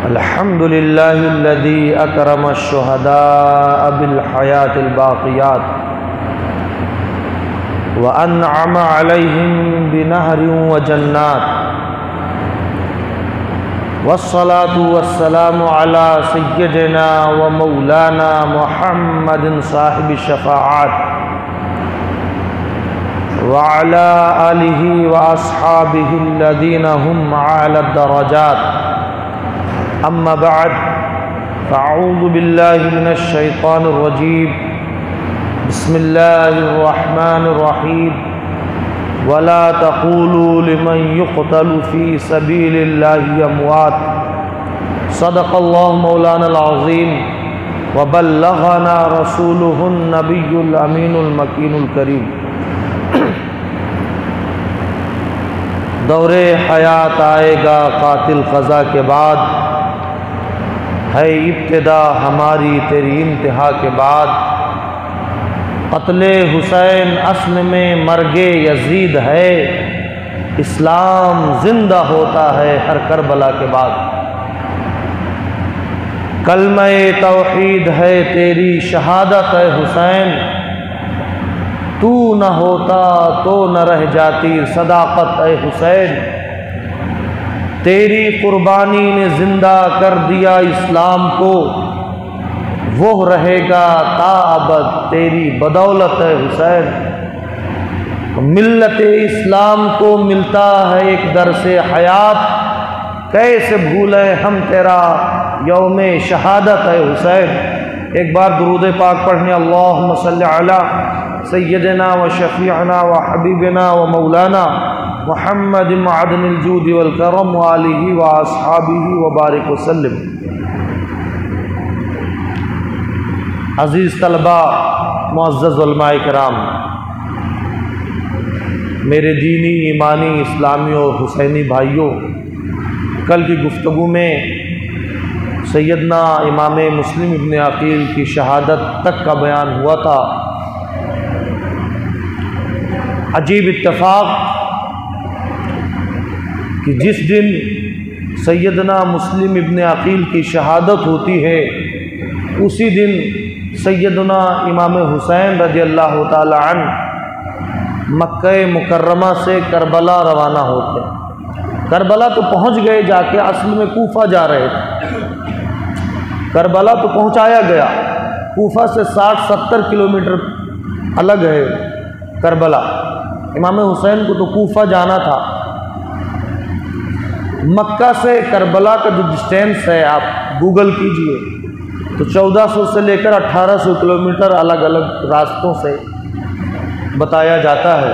अल्हम्दुलिल्लाहिल्लज़ी अकरम अश-शुहदाअ bill हयातिल बाक़ियात व अनअम अलैहिम बिनहरिन व जन्नात वस्सलातु वस्सलामु अला सय्यिदिना व मौलाना मुहम्मदिन साहिबि शफ़ाअत व अला आलिहि व अस्हाबिहि अल्लज़ीना हुम अला दरजात अम्मा बअद फ़अऊज़ु बिल्लाहि मिनश शैतानिर रजीम बिस्मिल्लाहिर रहमानिर रहीम वला तक़ूलू लिमन युक़तलु फ़ी सबीलिल्लाहि अमवात सदक़ल्लाहु मौलानल अज़ीम व बल्लग़ना रसूलुहुन नबियुल अमीनुल मकीनुल करीम। दौरे हयात आएगा कातिल क़ज़ा के बाद, है इब्तिदा हमारी तेरी इंतहा के बाद। क़त्ले हुसैन अस्ल में मर्गे यजीद है, इस्लाम जिंदा होता है हर करबला के बाद। कलमे तौहीद है तेरी शहादत है हुसैन, तू न होता तो न रह जाती सदाकत है हुसैन। तेरी कुर्बानी ने जिंदा कर दिया इस्लाम को, वो रहेगा ताअबद तेरी बदौलत है हुसैन। मिल्लत इस्लाम को मिलता है एक दरसे हयात, कैसे भूले हम तेरा यौमे शहादत है हुसैन। एक बार दुरूद पाक पढ़ने, अल्लाहुम्मा सल्लि अला सय्यदिना व शफ़ीअना व हबीबिना व मौलाना मुहम्मद मअदनिल जूद वल करम व आलिहि व अस्हाबिहि व बारिक वसल्लम। अज़ीज़ तलबा, मुअज़्ज़ज़ उलमाए किराम, मेरे दीनी ईमानी इस्लामी और हुसैनी भाइयों, कल की गुफ्तगू में सैयदना इमाम मुस्लिम इब्न अक़ील की शहादत तक का बयान हुआ था। अजीब इत्तफ़ाक़ कि जिस दिन सैयदना मुस्लिम इब्न अक़ील की शहादत होती है, उसी दिन सैयदना इमाम हुसैन रज़ियल्लाहु ताला अन्हु मक्का मुकर्रमा से करबला रवाना होते हैं। करबला तो पहुंच गए जाके, असल में कूफा जा रहे थे। करबला तो पहुंचाया गया, कूफा से 60-70 किलोमीटर अलग है करबला। इमाम हुसैन को तो कूफा जाना था। मक्का से करबला का जो डिस्टेंस है आप गूगल कीजिए तो 1400 से लेकर 1800 किलोमीटर अलग अलग रास्तों से बताया जाता है।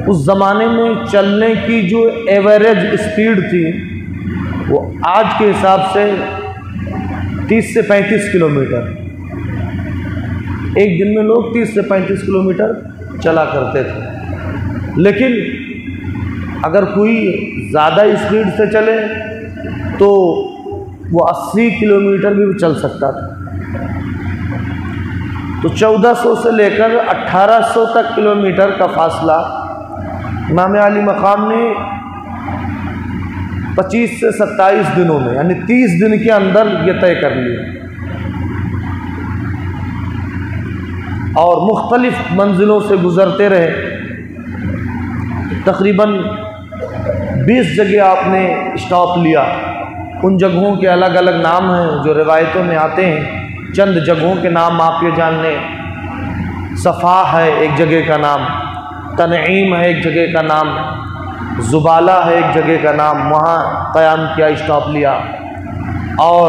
उस ज़माने में चलने की जो एवरेज स्पीड थी वो आज के हिसाब से 30 से 35 किलोमीटर, एक दिन में लोग 30 से 35 किलोमीटर चला करते थे। लेकिन अगर कोई ज़्यादा स्पीड से चले तो वो 80 किलोमीटर भी चल सकता था। तो 1400 से लेकर 1800 तक किलोमीटर का फासला इमाम अली मकाम ने 25 से 27 दिनों में, यानी 30 दिन के अंदर ये तय कर लिया और मुख्तलिफ मंजिलों से गुजरते रहे। तकरीबन 20 जगह आपने स्टॉप लिया। उन जगहों के अलग अलग नाम हैं जो रिवायतों में आते हैं। चंद जगहों के नाम आप ये जान लें। सफ़ा है एक जगह का नाम, तनईम है एक जगह का नाम, ज़ुबाला है एक जगह का नाम, वहाँ क़याम किया, स्टॉप लिया। और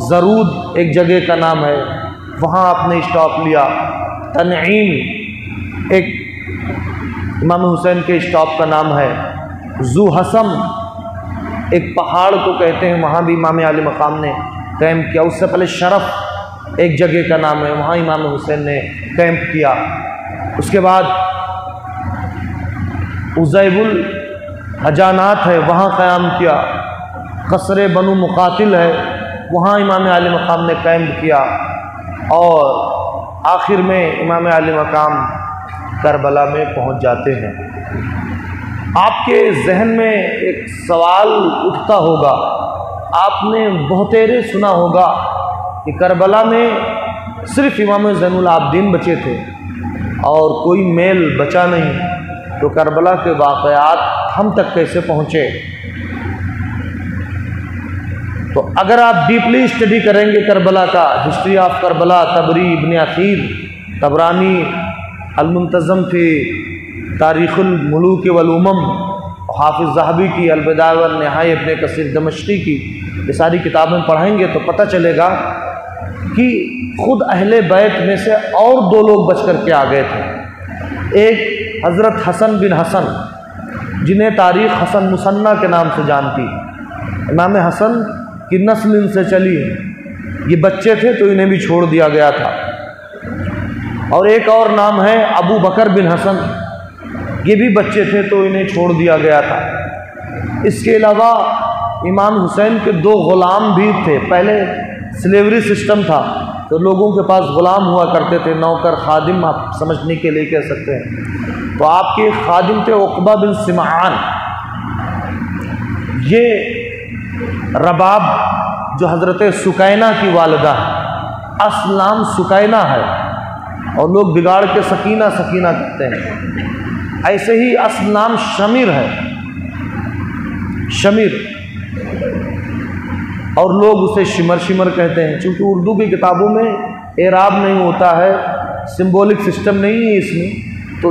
ज़रूद एक जगह का नाम है, वहाँ आपने स्टॉप लिया। तनईम एक इमाम हुसैन के स्टॉप का नाम है। ज़ू हसम एक पहाड़ को कहते हैं, वहाँ भी इमाम अली मकाम ने कैंप किया। उससे पहले शरफ एक जगह का नाम है, वहाँ इमाम हुसैन ने कैंप किया। उसके बाद उज़ैबुल हजानात है, वहाँ क़याम किया। कसरे बनु मुक़ातिल है, वहाँ इमाम अली मकाम ने कैंप किया। और आखिर में इमाम अली मकाम करबला में पहुँच जाते हैं। आपके जहन में एक सवाल उठता होगा, आपने बहुतेरे सुना होगा कि करबला में सिर्फ इमाम ज़ैनुल आबिदीन बचे थे और कोई मेल बचा नहीं, तो करबला के वाक़यात हम तक कैसे पहुँचे? तो अगर आप डीपली स्टडी करेंगे करबला का, history of Karbala, Tabari, Ibn Athir, Tabarani, अल-मुंतज़म फ़ी तारीख़ुल मुलूक वल उमम, हाफिज़ ज़हबी की अल-बिदाया वन निहाया, इब्न कसीर दमिश्क़ी की, ये सारी किताबें पढ़ेंगे तो पता चलेगा कि खुद अहले बैत में से और दो लोग बच कर के आ गए थे। एक हज़रत हसन बिन हसन, जिन्हें तारीख़ हसन मुसन्ना के नाम से जानती। इमाम हसन की नस्ल इनसे चली, ये बच्चे थे तो इन्हें भी छोड़ दिया गया था। और एक और नाम है अबू बकर बिन हसन, ये भी बच्चे थे तो इन्हें छोड़ दिया गया था। इसके अलावा इमाम हुसैन के दो ग़ुलाम भी थे। पहले स्लेवरी सिस्टम था तो लोगों के पास ग़ुलाम हुआ करते थे, नौकर, खादिम, आप समझने के लिए कह सकते हैं। तो आपके खादिम थे उक़बा बिन सिमआन। ये रबाब जो हज़रत सुकैना की वालिदा है, असलाम सुकैना है, और लोग बिगाड़ के सकीना सकीना कहते हैं। ऐसे ही असल नाम शमीर है, शमीर, और लोग उसे शिमर शिमर कहते हैं। चूँकि उर्दू की किताबों में एराब नहीं होता है, सिंबॉलिक सिस्टम नहीं है इसमें, तो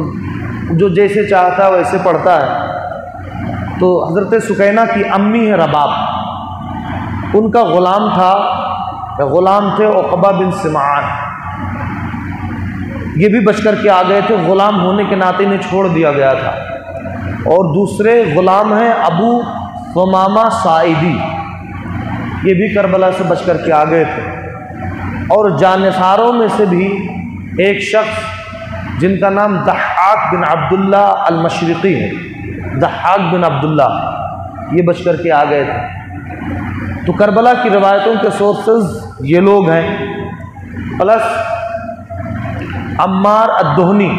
जो जैसे चाहता है वैसे पढ़ता है। तो हज़रत सुकैना की अम्मी है रबाब, उनका ग़ुलाम था, ग़ुलाम थे उक़बा बिन सिमआन। ये भी बच कर के आ गए थे, ग़ुलाम होने के नाते इन्हें छोड़ दिया गया था। और दूसरे ग़ुलाम हैं अबू सुमामा साइदी, ये भी करबला से बच कर के आ गए थे। और जानिसारों में से भी एक शख्स जिनका नाम दहाक बिन अब्दुल्ला अल-मशरिक़ी है, दहाक बिन अब्दुल्ला, ये बच कर के आ गए थे। तो करबला की रवायतों के सोर्सेज ये लोग हैं। प्लस अम्मार अद-दोहनी,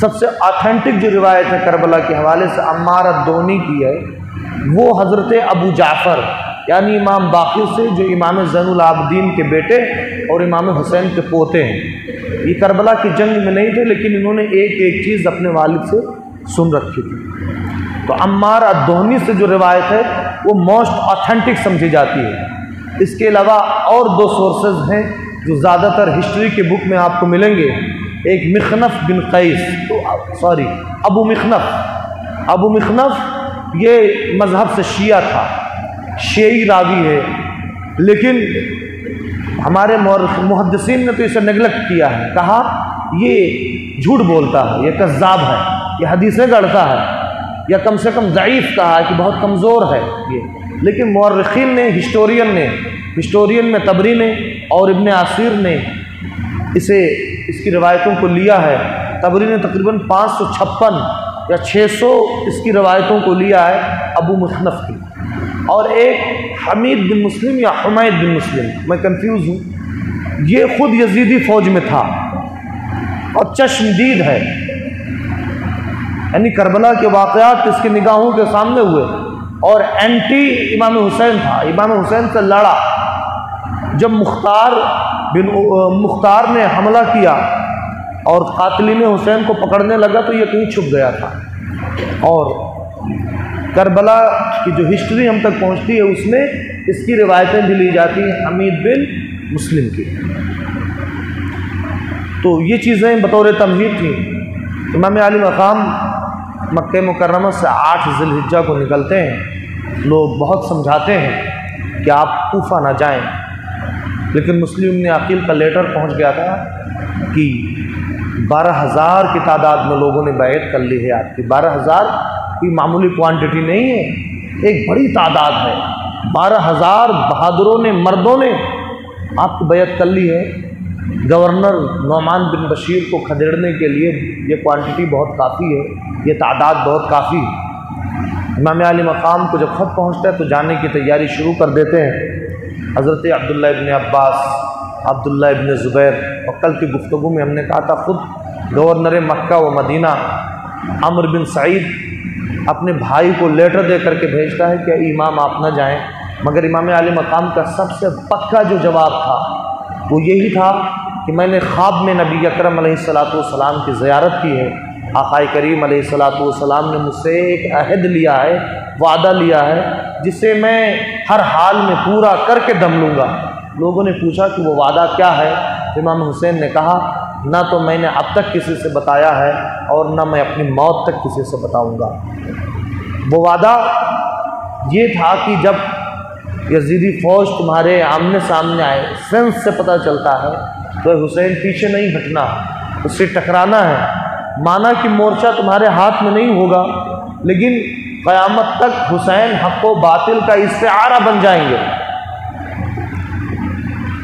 सबसे ऑथेंटिक जो रिवायत है करबला के हवाले से अम्मार अद-दोहनी की है, वो हज़रत अबू जाफ़र यानी इमाम बाक़िर से, जो इमाम ज़ैनुल आबिदीन के बेटे और इमाम हुसैन के पोते हैं। ये करबला की जंग में नहीं थे, लेकिन इन्होंने एक एक चीज़ अपने वालिद से सुन रखी थी। तो अम्मार अद-दोहनी से जो रिवायत है वो मोस्ट ऑथेंटिक समझी जाती है। इसके अलावा और दो सोर्सेज हैं जो ज़्यादातर हिस्ट्री के बुक में आपको मिलेंगे। एक मिखनफ़ बिन क़ैस, तो अबू मिखनफ़ ये मज़हब से शिया था, शिई रावी है, लेकिन हमारे मुहद्दिसीन ने तो इसे नेगलेक्ट किया है, कहा ये झूठ बोलता है, ये कज़्ज़ाब है, ये हदीसें गढ़ता है, या कम से कम ज़ईफ़ कहा है कि बहुत कमज़ोर है ये। लेकिन मुअर्रिख़ीन ने, हिस्टोरियन में तबरी ने और इब्न असीर ने इसकी रिवायतों को लिया है। तबरी ने तकरीबन 556 या 600 इसकी रवायतों को लिया है अबू मिखनफ़ की। और एक हमीद बिन मुस्लिम या हुमैद बिन मुस्लिम, मैं कंफ्यूज हूँ, ये खुद यजीदी फ़ौज में था और चश्मदीद है, यानी करबला के वाक़यात इसकी निगाहों के सामने हुए, और एंटी इमाम हुसैन था, इमाम हुसैन से लड़ा। जब मुख्तार ने हमला किया और कातिलीन हुसैन को पकड़ने लगा तो ये कहीं छुप गया था। और करबला की जो हिस्ट्री हम तक पहुंचती है उसमें इसकी रिवायतें भी ली जाती हैं हमीद बिन मुस्लिम की। तो ये चीज़ें बतौर तमहीद थी। इमाम आली मकाम मक्के मुकर्रमा से 8 ज़िलहिज्जा को निकलते हैं। लोग बहुत समझाते हैं कि आप कूफा ना जाएं, लेकिन मुस्लिम ने अकील का लेटर पहुंच गया था कि 12,000 की तादाद में लोगों ने बैत कर ली है आपकी। 12,000 कोई मामूली क्वांटिटी नहीं है, एक बड़ी तादाद है। 12,000 बहादुरों ने, मर्दों ने आपकी बैत कर ली है। गवर्नर नौमान बिन बशीर को खदेड़ने के लिए ये क्वांटिटी बहुत काफ़ी है, ये तादाद बहुत काफ़ी है। इमाम आली मकाम को जब ख़त पहुँचता है तो जाने की तैयारी शुरू कर देते हैं। हज़रत अब्दुल्ला इब्न अब्बास, अब्दुल्ला इब्न ज़ुबैर, और कल की गुफ्तगू में हमने कहा था ख़ुद गवर्नर मक्का व मदीना अम्र बिन सईद अपने भाई को लेटर दे करके भेजता है कि इमाम आप न जाएं। मगर इमाम आली मकाम का सबसे पक्का जो जवाब था वो यही था कि मैंने ख्वाब में नबी अकरम अलैहिस्सलाम की ज़ियारत की है। आक़ाए करीम अलैहिस्सलाम ने मुझसे एक अहद लिया है, वादा लिया है, जिसे मैं हर हाल में पूरा करके दम लूँगा। लोगों ने पूछा कि वो वादा क्या है? इमाम हुसैन ने कहा, ना तो मैंने अब तक किसी से बताया है और ना मैं अपनी मौत तक किसी से बताऊँगा। वो वादा ये था कि जब यजीदी फ़ौज तुम्हारे आमने सामने आए, सेंस से पता चलता है, तो हुसैन पीछे नहीं हटना, उससे टकराना है। माना कि मोर्चा तुम्हारे हाथ में नहीं होगा, लेकिन क़यामत तक हुसैन हक़ व बातिल का इस्तिआरा बन जाएंगे।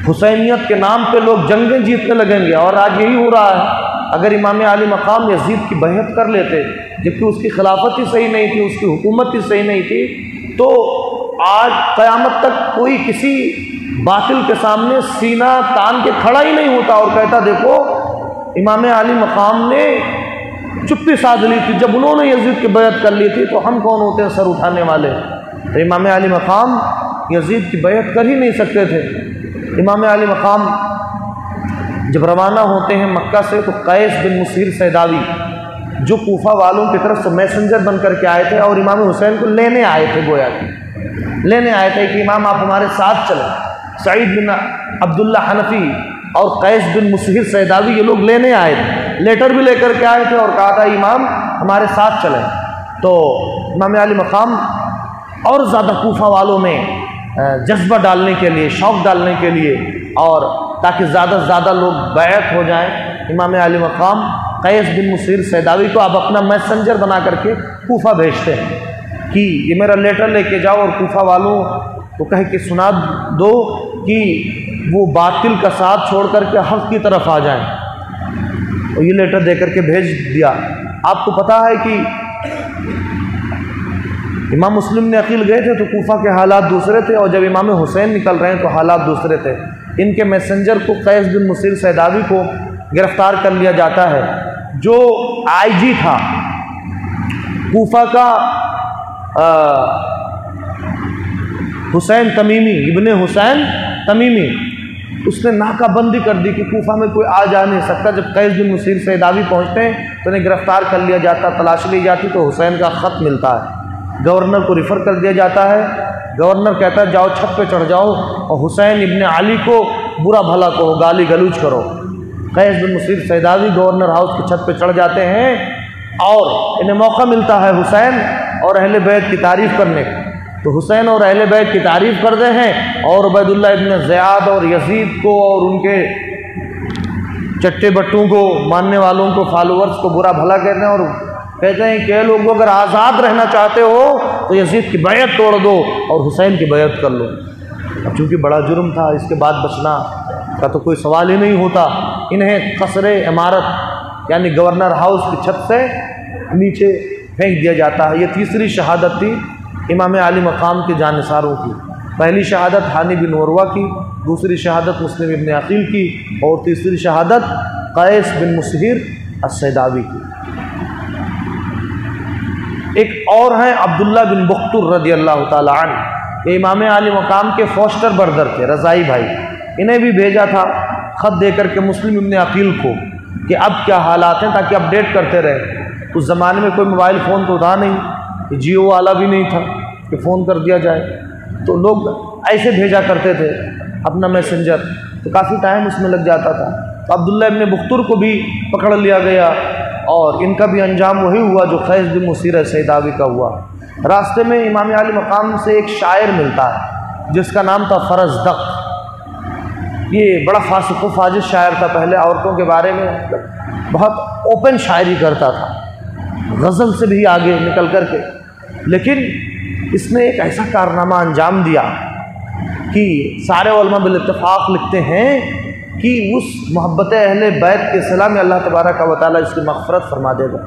हुसैनियत के नाम पे लोग जंगें जीतने लगेंगे। और आज यही हो रहा है। अगर इमाम आली मकाम यजीद की बैअत कर लेते, जबकि उसकी खिलाफत ही सही नहीं थी, उसकी हुकूमत ही सही नहीं थी, तो आज क़यामत तक कोई किसी बातिल के सामने सीना तान के खड़ा ही नहीं होता और कहता देखो इमाम आली मकाम ने चुप्पी साध ली थी, जब उन्होंने यजीद की बैअत कर ली थी तो हम कौन होते हैं सर उठाने वाले। तो इमाम आली मकाम यजीद की बैअत कर ही नहीं सकते थे। इमाम आली मकाम जब रवाना होते हैं मक्का से, तो कैस बिन मुसीर सैदावी जो कूफा वालों की तरफ से मैसेंजर बन कर के आए थे और इमाम हुसैन को लेने आए थे, गोया कि लेने आए थे कि इमाम आप हमारे साथ चलें। सईद बिन अब्दुल्ला हनफी और कैस बिन मुसीर सैदावी ये लोग लेने आए थे, लेटर भी लेकर के आए थे और कहा था इमाम हमारे साथ चलें। तो इमाम आली मकाम और ज़्यादा कूफा वालों में जज्बा डालने के लिए, शौक़ डालने के लिए, और ताकि ज़्यादा से ज़्यादा लोग बैअत हो जाएं, इमाम आली मकाम कैस बिन मुसीर सैदावी को अब अपना मैसेंजर बना करके कूफा भेजते हैं कि ये मेरा लेटर लेके जाओ और कूफा वालों को कह के सुना दो कि वो बातिल का साथ छोड़ करके हक़ की तरफ आ जाएं। और ये लेटर दे करके भेज दिया। आपको पता है कि इमाम मुस्लिम ने अकील गए थे तो कूफा के हालात दूसरे थे, और जब इमाम हुसैन निकल रहे हैं तो हालात दूसरे थे। इनके मैसेंजर को कैस बिन मुसीर सैदावी को गिरफ्तार कर लिया जाता है, जो आईजी था कूफा का, हुसैन तमीमी, इब्ने हुसैन तमीमी। उसने नाकाबंदी कर दी कि कूफा में कोई आ जा नहीं सकता। जब कैस बिन मुसीर सैदावी पहुँचते हैं तो उन्हें गिरफ्तार कर लिया जाता, तलाश ली जाती, तो हुसैन का ख़त मिलता है। गवर्नर को रिफ़र कर दिया जाता है। गवर्नर कहता है जाओ छत पे चढ़ जाओ और हुसैन इब्ने अली को बुरा भला कहो, गाली गलूज करो। कैस बिन मुसीर सैदावी गवर्नर हाउस की छत पे चढ़ जाते हैं और इन्हें मौका मिलता है हुसैन और अहले बैत की तारीफ़ करने का। तो हुसैन और अहले बैत की तारीफ़ करते हैं और उबैदुल्लाह इब्न ज़ियाद और यजीद को और उनके चट्टे बट्टों को, मानने वालों को, फॉलोअर्स को बुरा भला कहते हैं और कहते हैं कि लोगों अगर आज़ाद रहना चाहते हो तो यजीद की बैअत तोड़ दो और हुसैन की बैअत कर लो। अब चूँकि बड़ा जुर्म था, इसके बाद बचना का तो कोई सवाल ही नहीं होता। इन्हें कसरे इमारत यानी गवर्नर हाउस की छत से नीचे फेंक दिया जाता है। ये तीसरी शहादत थी इमाम आली मकाम के जानिसारों की। पहली शहादत हानी बिन उरवा की, दूसरी शहादत मुस्लिम इब्न अकील की और तीसरी शहादत कैस बिन मुसीर अस्सैदावी की। एक और हैं अब्दुल्ला बिन बुख्तुर रज़ियल्लाहु ताला अन्हु, ये इमाम आली मकाम के फोस्टर ब्रदर थे, रज़ाई भाई। इन्हें भी भेजा था ख़त दे करके मुस्लिम इब्न अकील को कि अब क्या हालात हैं, ताकि अपडेट करते रहे। उस ज़माने में कोई मोबाइल फ़ोन तो था नहीं, जियो वाला भी नहीं था कि फ़ोन कर दिया जाए, तो लोग ऐसे भेजा करते थे अपना मैसेंजर, तो काफ़ी टाइम उसमें लग जाता था। तो अब्दुल्ला इब्न बुख्तुर को भी पकड़ लिया गया और इनका भी अंजाम वही हुआ जो कैस बिन मुसीर सैदावी का हुआ। रास्ते में इमाम आली मकाम से एक शायर मिलता है जिसका नाम था फरजदक। ये बड़ा फासिक व फाजिर शायर था, पहले औरतों के बारे में बहुत ओपन शायरी करता था, गज़ल से भी आगे निकल कर के। लेकिन इसने एक ऐसा कारनामा अंजाम दिया कि सारे उलमा बिल इत्तिफाक लिखते हैं कि उस मोहब्बत अहले बैत के सिला में अल्लाह तबारक व तआला इसकी मग़फ़िरत फरमा देगा।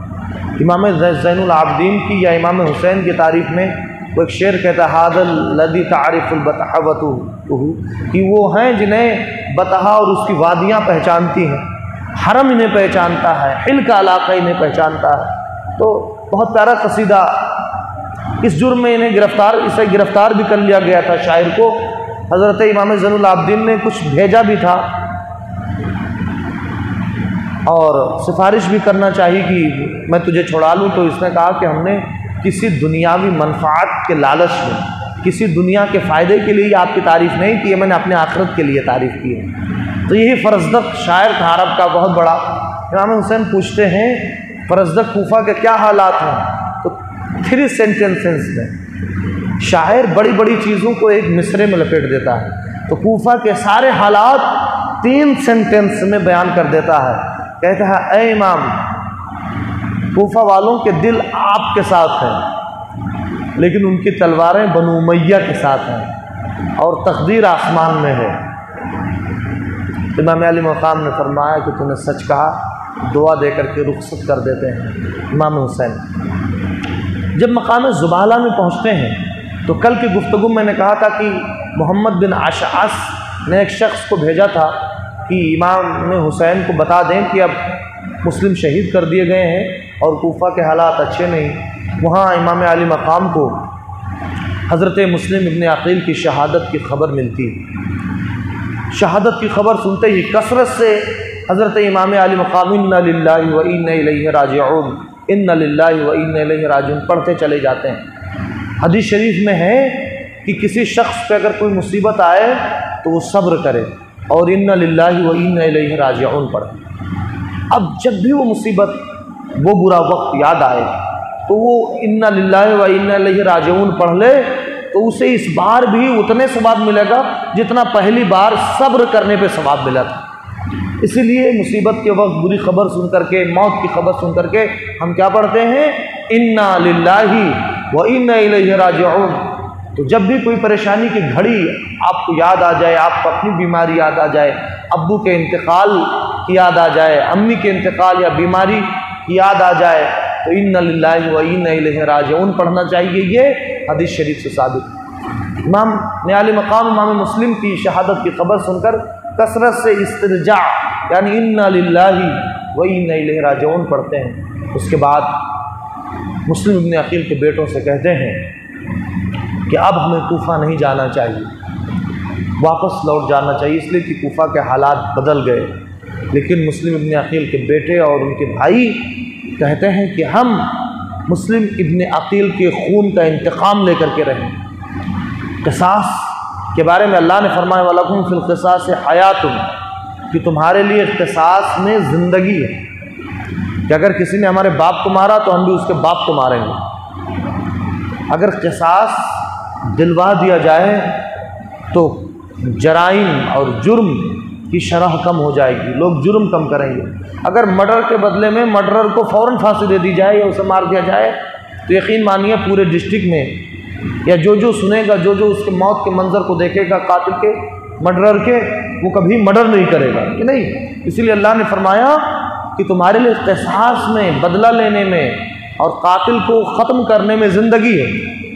इमाम ज़ैनुल आबिदीन की या इमाम हुसैन की तारीफ़ में वो एक शेर कहता है, हाज़ल लज़ी तारिफ़ुल बतहवतुहु, कि वो हैं जिन्हें बतहा और उसकी वादियाँ पहचानती हैं, हरम इन्हें पहचानता है, हिल का इलाक़ा इन्हें पहचानता है। तो बहुत प्यारा कसीदा इस जुर्म में इसे गिरफ्तार भी कर लिया गया था। शायर को हज़रत इमाम ज़ैनुल आबिदीन ने कुछ भेजा भी था और सिफारिश भी करना चाहिए कि मैं तुझे छुड़ा लूँ, तो इसने कहा कि हमने किसी दुनियावी मनफ़ात के लालच में, किसी दुनिया के फ़ायदे के लिए आपकी तारीफ़ नहीं की है, मैंने अपने आखिरत के लिए तारीफ़ की है। तो यही फ़रज़दक शायर था अरब का बहुत बड़ा। इमाम हुसैन पूछते हैं फ़रज़दक कूफा के क्या हालात हैं, तो 3 सेंटेंसेस में शायर बड़ी बड़ी चीज़ों को एक मिसरे में लपेट देता है। तो कूफा के सारे हालात 3 सेंटेंस में बयान कर देता है। कहता है, ऐ इमाम, कूफा वालों के दिल आपके साथ हैं, लेकिन उनकी तलवारें बनु उमैया के साथ हैं और तकदीर आसमान में है। इमाम अली मकाम ने फरमाया कि तूने सच कहा, दुआ दे करके रुखसत कर देते हैं। इमाम हुसैन जब मकाम ज़ुबाला में पहुँचते हैं तो कल की गुफ्तगू मैंने कहा था कि मोहम्मद बिन अशअस ने एक शख्स को भेजा था कि इमाम हुसैन को बता दें कि अब मुस्लिम शहीद कर दिए गए हैं और कूफा के हालात अच्छे नहीं। वहाँ इमाम अली मकाम को हज़रत मुस्लिम इब्न अक़ील की शहादत की ख़बर मिलती। शहादत की ख़बर सुनते ही कसरत से हज़रत इमाम अली मकाम इन्ना लिल्लाहि व इन्ना इलैहि राजिऊन, इन्ना लिल्लाहि व इन्ना इलैहि राजिऊन पढ़ते चले जाते हैं। हदीस शरीफ में है कि किसी शख्स पे अगर कोई मुसीबत आए तो वो सब्र करे और इन्ना लिल्लाहि व इन्ना इलैहि राजिऊन पढ़े। अब जब भी वो मुसीबत, वो बुरा वक्त याद आए तो वो इन्ना लिल्लाहि व इन्ना इलैहि राजिऊन पढ़ ले, तो उसे इस बार भी उतने सवाब मिलेगा जितना पहली बार सब्र करने पे सवाब मिला था। इसीलिए मुसीबत के वक्त बुरी खबर सुन करके, मौत की खबर सुन करके हम क्या पढ़ते हैं, इन्ना लिल्लाहि व इन्ना इलैहि राजिऊन। तो जब भी कोई परेशानी की घड़ी आपको याद आ जाए, आपको अपनी बीमारी याद आ जाए, अब्बू के इंतकाल की याद आ जाए, अम्मी के इंतकाल या बीमारी की याद आ जाए, तो इन्ना लिल्लाहि व इन्ना इलैहि राजिऊन पढ़ना चाहिए। ये हदीस शरीफ से साबित। इमाम अली मकाम इमाम मुस्लिम की शहादत की खबर सुनकर कसरत से इस्तिरजा यानी इन्ना लिल्लाहि व इन्ना इलैहि राजिऊन पढ़ते हैं। उसके बाद मुस्लिम इब्न अक़ील के बेटों से कहते हैं कि अब हमें कूफा नहीं जाना चाहिए, वापस लौट जाना चाहिए, इसलिए कि कूफा के हालात बदल गए। लेकिन मुस्लिम इब्न अक़ील के बेटे और उनके भाई कहते हैं कि हम मुस्लिम इब्न अक़ील के खून का इंतकाम लेकर के रहें। क़िसास के बारे में अल्लाह ने फरमाया वलकुम फिल क़िसास हयातुन, कि तुम्हारे लिए क़िसास में ज़िंदगी है, कि अगर किसी ने हमारे बाप को मारा तो हम भी उसके बाप को मारेंगे। अगर क़िसास दिलवा दिया जाए तो जराइम और जुर्म की शरह कम हो जाएगी, लोग जुर्म कम करेंगे। अगर मर्डर के बदले में मर्डरर को फ़ौरन फांसी दे दी जाए या उसे मार दिया जाए तो यकीन मानिए पूरे डिस्ट्रिक्ट में या जो सुनेगा, जो उसके मौत के मंजर को देखेगा कातिल के, मर्डरर के, वो कभी मर्डर नहीं करेगा कि नहीं। इसीलिए अल्लाह ने फरमाया कि तुम्हारे लिए क़िसास में, बदला लेने में और कातिल को ख़त्म करने में ज़िंदगी है।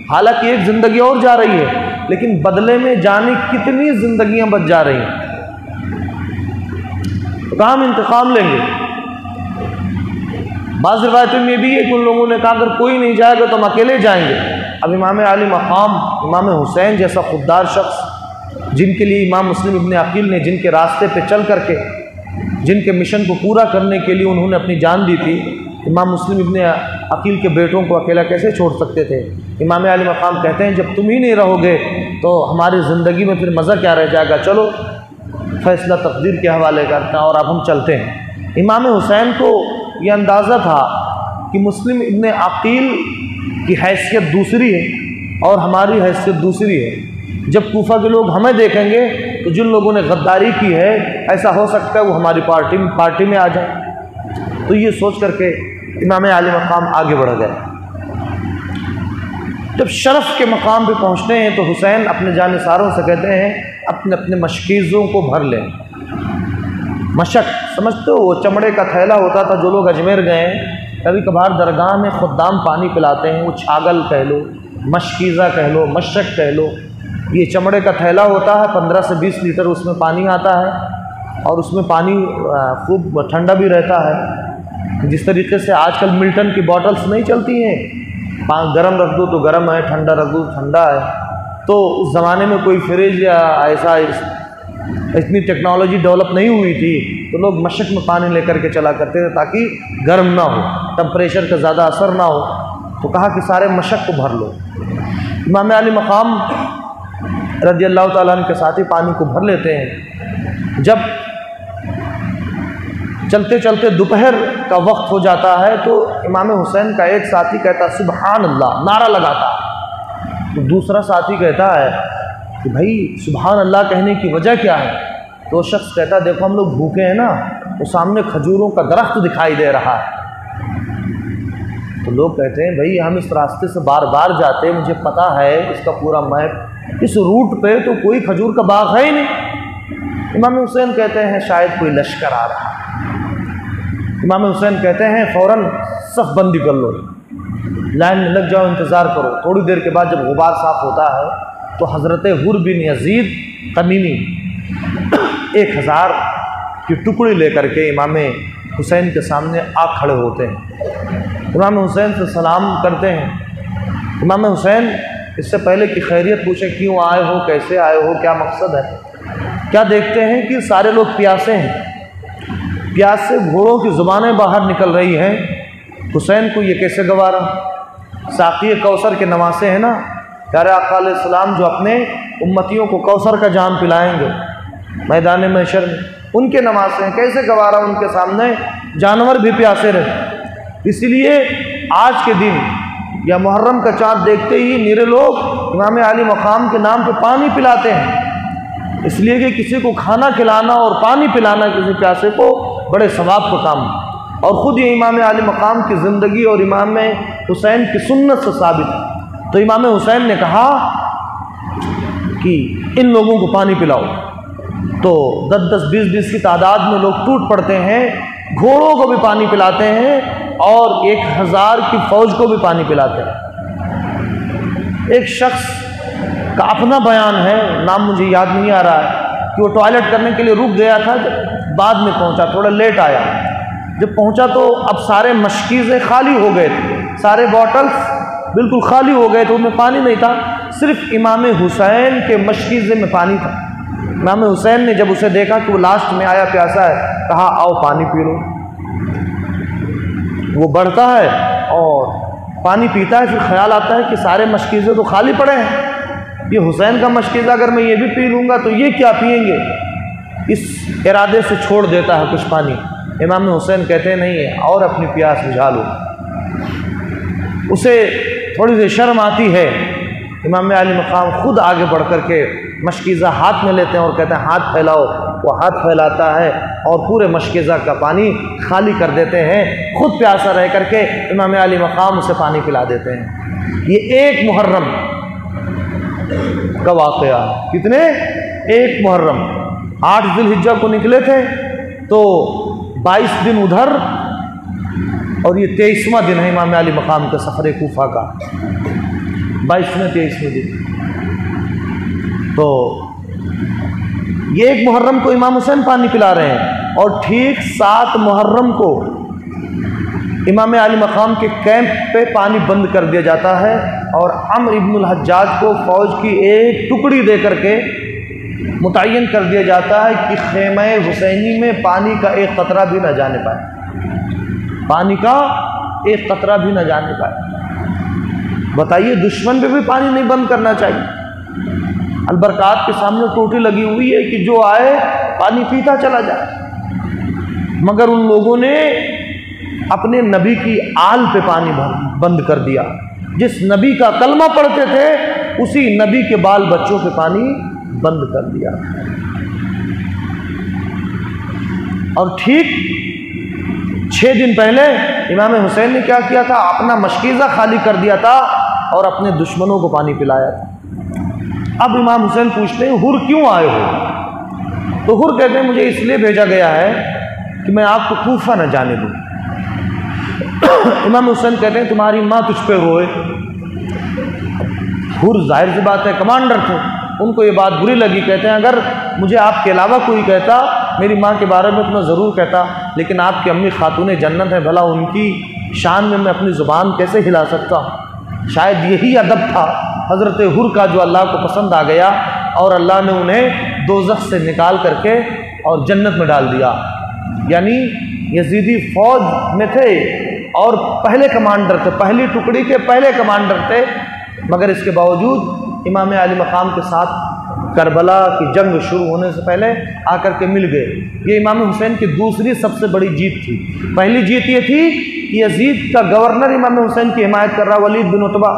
हालांकि एक ज़िंदगी और जा रही है, लेकिन बदले में जाने कितनी ज़िंदगियाँ बच जा रही हैं। तो कहाँ हम इंतकाम लेंगे। बाज़ रिवायतों में भी है कि उन लोगों ने कहा अगर कोई नहीं जाएगा तो हम अकेले जाएंगे। अब इमाम अली मकाम इमाम हुसैन जैसा खुददार शख्स, जिनके लिए इमाम मुस्लिम इब्न अक़ील ने, जिनके रास्ते पे चल करके, जिनके मिशन को पूरा करने के लिए उन्होंने अपनी जान दी थी, इमाम मुस्लिम इब्न अक़ील के बेटों को अकेला कैसे छोड़ सकते थे। इमाम अली मकाम कहते हैं जब तुम ही नहीं रहोगे तो हमारी ज़िंदगी में फिर मज़ा क्या रह जाएगा, चलो फ़ैसला तकदीर के हवाले करते हैं और अब हम चलते हैं। इमाम हुसैन को ये अंदाज़ा था कि मुस्लिम इब्न अक़ील की हैसियत दूसरी है और हमारी हैसियत दूसरी है। जब कूफा के लोग हमें देखेंगे तो जिन लोगों ने गद्दारी की है, ऐसा हो सकता है वो हमारी पार्टी में आ जाए। तो ये सोच करके इमाम अली मकाम आगे बढ़ गए। जब शरफ़ के मकाम पे पहुँचते हैं तो हुसैन अपने जानिसारों से कहते हैं अपने अपने मशकीज़ों को भर लें। मशक समझते हो, वो चमड़े का थैला होता था। जो लोग अजमेर गए कभी कभार दरगाह में खुद्दाम पानी पिलाते हैं, वो छागल कह लो, मशकीज़ा कह लो, मशक कह लो। ये चमड़े का थैला होता है, 15 से 20 लीटर उसमें पानी आता है और उसमें पानी खूब ठंडा भी रहता है। जिस तरीके से आजकल मिल्टन की बॉटल्स नहीं चलती हैं, गर्म रख दो तो गर्म है, ठंडा रख दो ठंडा है। तो उस ज़माने में कोई फ्रिज या ऐसा इतनी टेक्नोलॉजी डेवलप नहीं हुई थी, तो लोग मशक में पानी लेकर के चला करते थे ताकि गर्म ना हो, टेम्परेचर का ज़्यादा असर ना हो। तो कहा कि सारे मशक को भर लो। इमाम अली मकाम रज़ी अल्लाह ताला अन्हु के साथी पानी को भर लेते हैं। जब चलते चलते दोपहर का वक्त हो जाता है तो इमाम हुसैन का एक साथी कहता सुबहान अल्लाह, नारा लगाता। तो दूसरा साथी कहता है कि भाई सुबहान अल्लाह कहने की वजह क्या है? तो शख्स कहता देखो हम लोग भूखे हैं ना, तो सामने खजूरों का दरख्त दिखाई दे रहा है। तो लोग कहते हैं भाई हम इस रास्ते से बार बार जाते हैं, मुझे पता है इसका पूरा मैप, इस रूट पे तो कोई खजूर का बाग है ही नहीं। इमाम हुसैन कहते हैं शायद कोई लश्कर आ रहा है। इमाम हुसैन कहते हैं फ़ौरन सफ़ बंदी कर लो, लाइन में लग जाओ, इंतज़ार करो। थोड़ी देर के बाद जब गुबार साफ़ होता है तो हज़रत हुर बिन यजीद तमीमी 1000 की टुकड़ी लेकर के इमाम हुसैन के सामने आ खड़े होते हैं। इमाम हुसैन से सलाम करते हैं। इमाम हुसैन इससे पहले कि खैरियत पूछे क्यों आए हो, कैसे आए हो, क्या मकसद है, क्या देखते हैं कि सारे लोग प्यासे हैं, प्यास से घोड़ों की ज़ुबानें बाहर निकल रही हैं। हुसैन को ये कैसे गवारा? साक़ी कौसर के नवासे हैं ना, प्यारे आका अलैहिस्सलाम जो अपने उम्मतियों को कौसर का जाम पिलाएंगे मैदान महशर में, उनके नवासे हैं, कैसे गवारा उनके सामने जानवर भी प्यासे रहे। इसलिए आज के दिन या मुहर्रम का चाँद देखते ही मेरे लोग इमाम अली मकाम के नाम पे पानी पिलाते हैं, इसलिए कि किसी को खाना खिलाना और पानी पिलाना किसी प्यासे को बड़े सवाब का काम। और ख़ुद ये इमाम अली मकाम की ज़िंदगी और इमाम हुसैन की सुन्नत से साबित है। तो इमाम हुसैन ने कहा कि इन लोगों को पानी पिलाओ। तो 10-10, 20-20 की तादाद में लोग टूट पड़ते हैं, घोड़ों को भी पानी पिलाते हैं और 1000 की फ़ौज को भी पानी पिलाते हैं। एक शख्स का अपना बयान है, नाम मुझे याद नहीं आ रहा है, कि वो टॉयलेट करने के लिए रुक गया था, बाद में पहुंचा, थोड़ा लेट आया। जब पहुंचा तो अब सारे मशकीज़े खाली हो गए थे, सारे बॉटल्स बिल्कुल खाली हो गए थे, उनमें पानी नहीं था, सिर्फ इमाम हुसैन के मशकीज़े में पानी था। इमाम हुसैन ने जब उसे देखा कि वो लास्ट में आया प्यासा है, कहा आओ पानी पी लो। वो बढ़ता है और पानी पीता है, फिर ख्याल आता है कि सारे मशकीज़े तो खाली पड़े हैं, ये हुसैन का मशकीज़ा अगर मैं ये भी पी लूँगा तो ये क्या पिएंगे। इस इरादे से छोड़ देता है कुछ पानी। इमाम हुसैन कहते नहीं है और अपनी प्यास बुझा लो। उसे थोड़ी सी शर्म आती है। इमाम अली मकाम खुद आगे बढ़ कर के मशकीज़ा हाथ में लेते हैं और कहते हैं हाथ फैलाओ। वो हाथ फैलाता है और पूरे मशकीज़ा का पानी खाली कर देते हैं। खुद प्यासा रह करके इमाम अली मकाम उसे पानी पिला देते हैं। ये एक मुहर्रम का वाक़या। कितने? एक मुहर्रम। 8 ज़िलहिज्जा को निकले थे तो 22 दिन उधर और ये 23वां दिन है इमाम अली मकाम के सफ़र कूफा का, 22वें 23वें दिन। तो ये एक मुहर्रम को इमाम हुसैन पानी पिला रहे हैं और ठीक 7 मुहर्रम को इमाम अली मकाम के कैंप पे पानी बंद कर दिया जाता है और अम्र इब्नुल हज्जाज को फ़ौज की एक टुकड़ी दे करके मुतय्यन कर दिया जाता है कि खेमे हुसैनी में पानी का एक कतरा भी न जाने पाए, पानी का एक कतरा भी न जाने पाए। बताइए, दुश्मन पे भी पानी नहीं बंद करना चाहिए। अलबरकात के सामने टोटी लगी हुई है कि जो आए पानी पीता चला जाए, मगर उन लोगों ने अपने नबी की आल पे पानी बंद कर दिया। जिस नबी का कलमा पढ़ते थे उसी नबी के बाल बच्चों पे पानी बंद कर दिया। और ठीक 6 दिन पहले इमाम हुसैन ने क्या किया था? अपना मशकीज़ा खाली कर दिया था और अपने दुश्मनों को पानी पिलाया था। अब इमाम हुसैन पूछते हैं हुर क्यों आए हो? तो हुर कहते हैं मुझे इसलिए भेजा गया है कि मैं आपको कूफा न जाने दूँ। इमाम हुसैन कहते हैं तुम्हारी माँ तुझ पे रोए। हुर जाहिर सी बात है कमांडर थे, उनको ये बात बुरी लगी। कहते हैं अगर मुझे आपके अलावा कोई कहता मेरी माँ के बारे में तो मैं ज़रूर कहता, लेकिन आपकी अम्मी खातून जन्नत है, भला उनकी शान में मैं अपनी ज़ुबान कैसे हिला सकता हूँ। शायद यही अदब था हज़रत हुर का जो अल्लाह को पसंद आ गया और अल्लाह ने उन्हें दोज़ख से निकाल करके और जन्नत में डाल दिया। यानी यजीदी फ़ौज में थे और पहले कमांडर थे, पहली टुकड़ी के पहले कमांडर थे, मगर इसके बावजूद इमाम आली मकाम के साथ करबला की जंग शुरू होने से पहले आकर के मिल गए। ये इमाम हुसैन की दूसरी सबसे बड़ी जीत थी। पहली जीत ये थी कि यजीद का गवर्नर इमाम हुसैन की हिमायत कर रहा वलीद बिन उतबा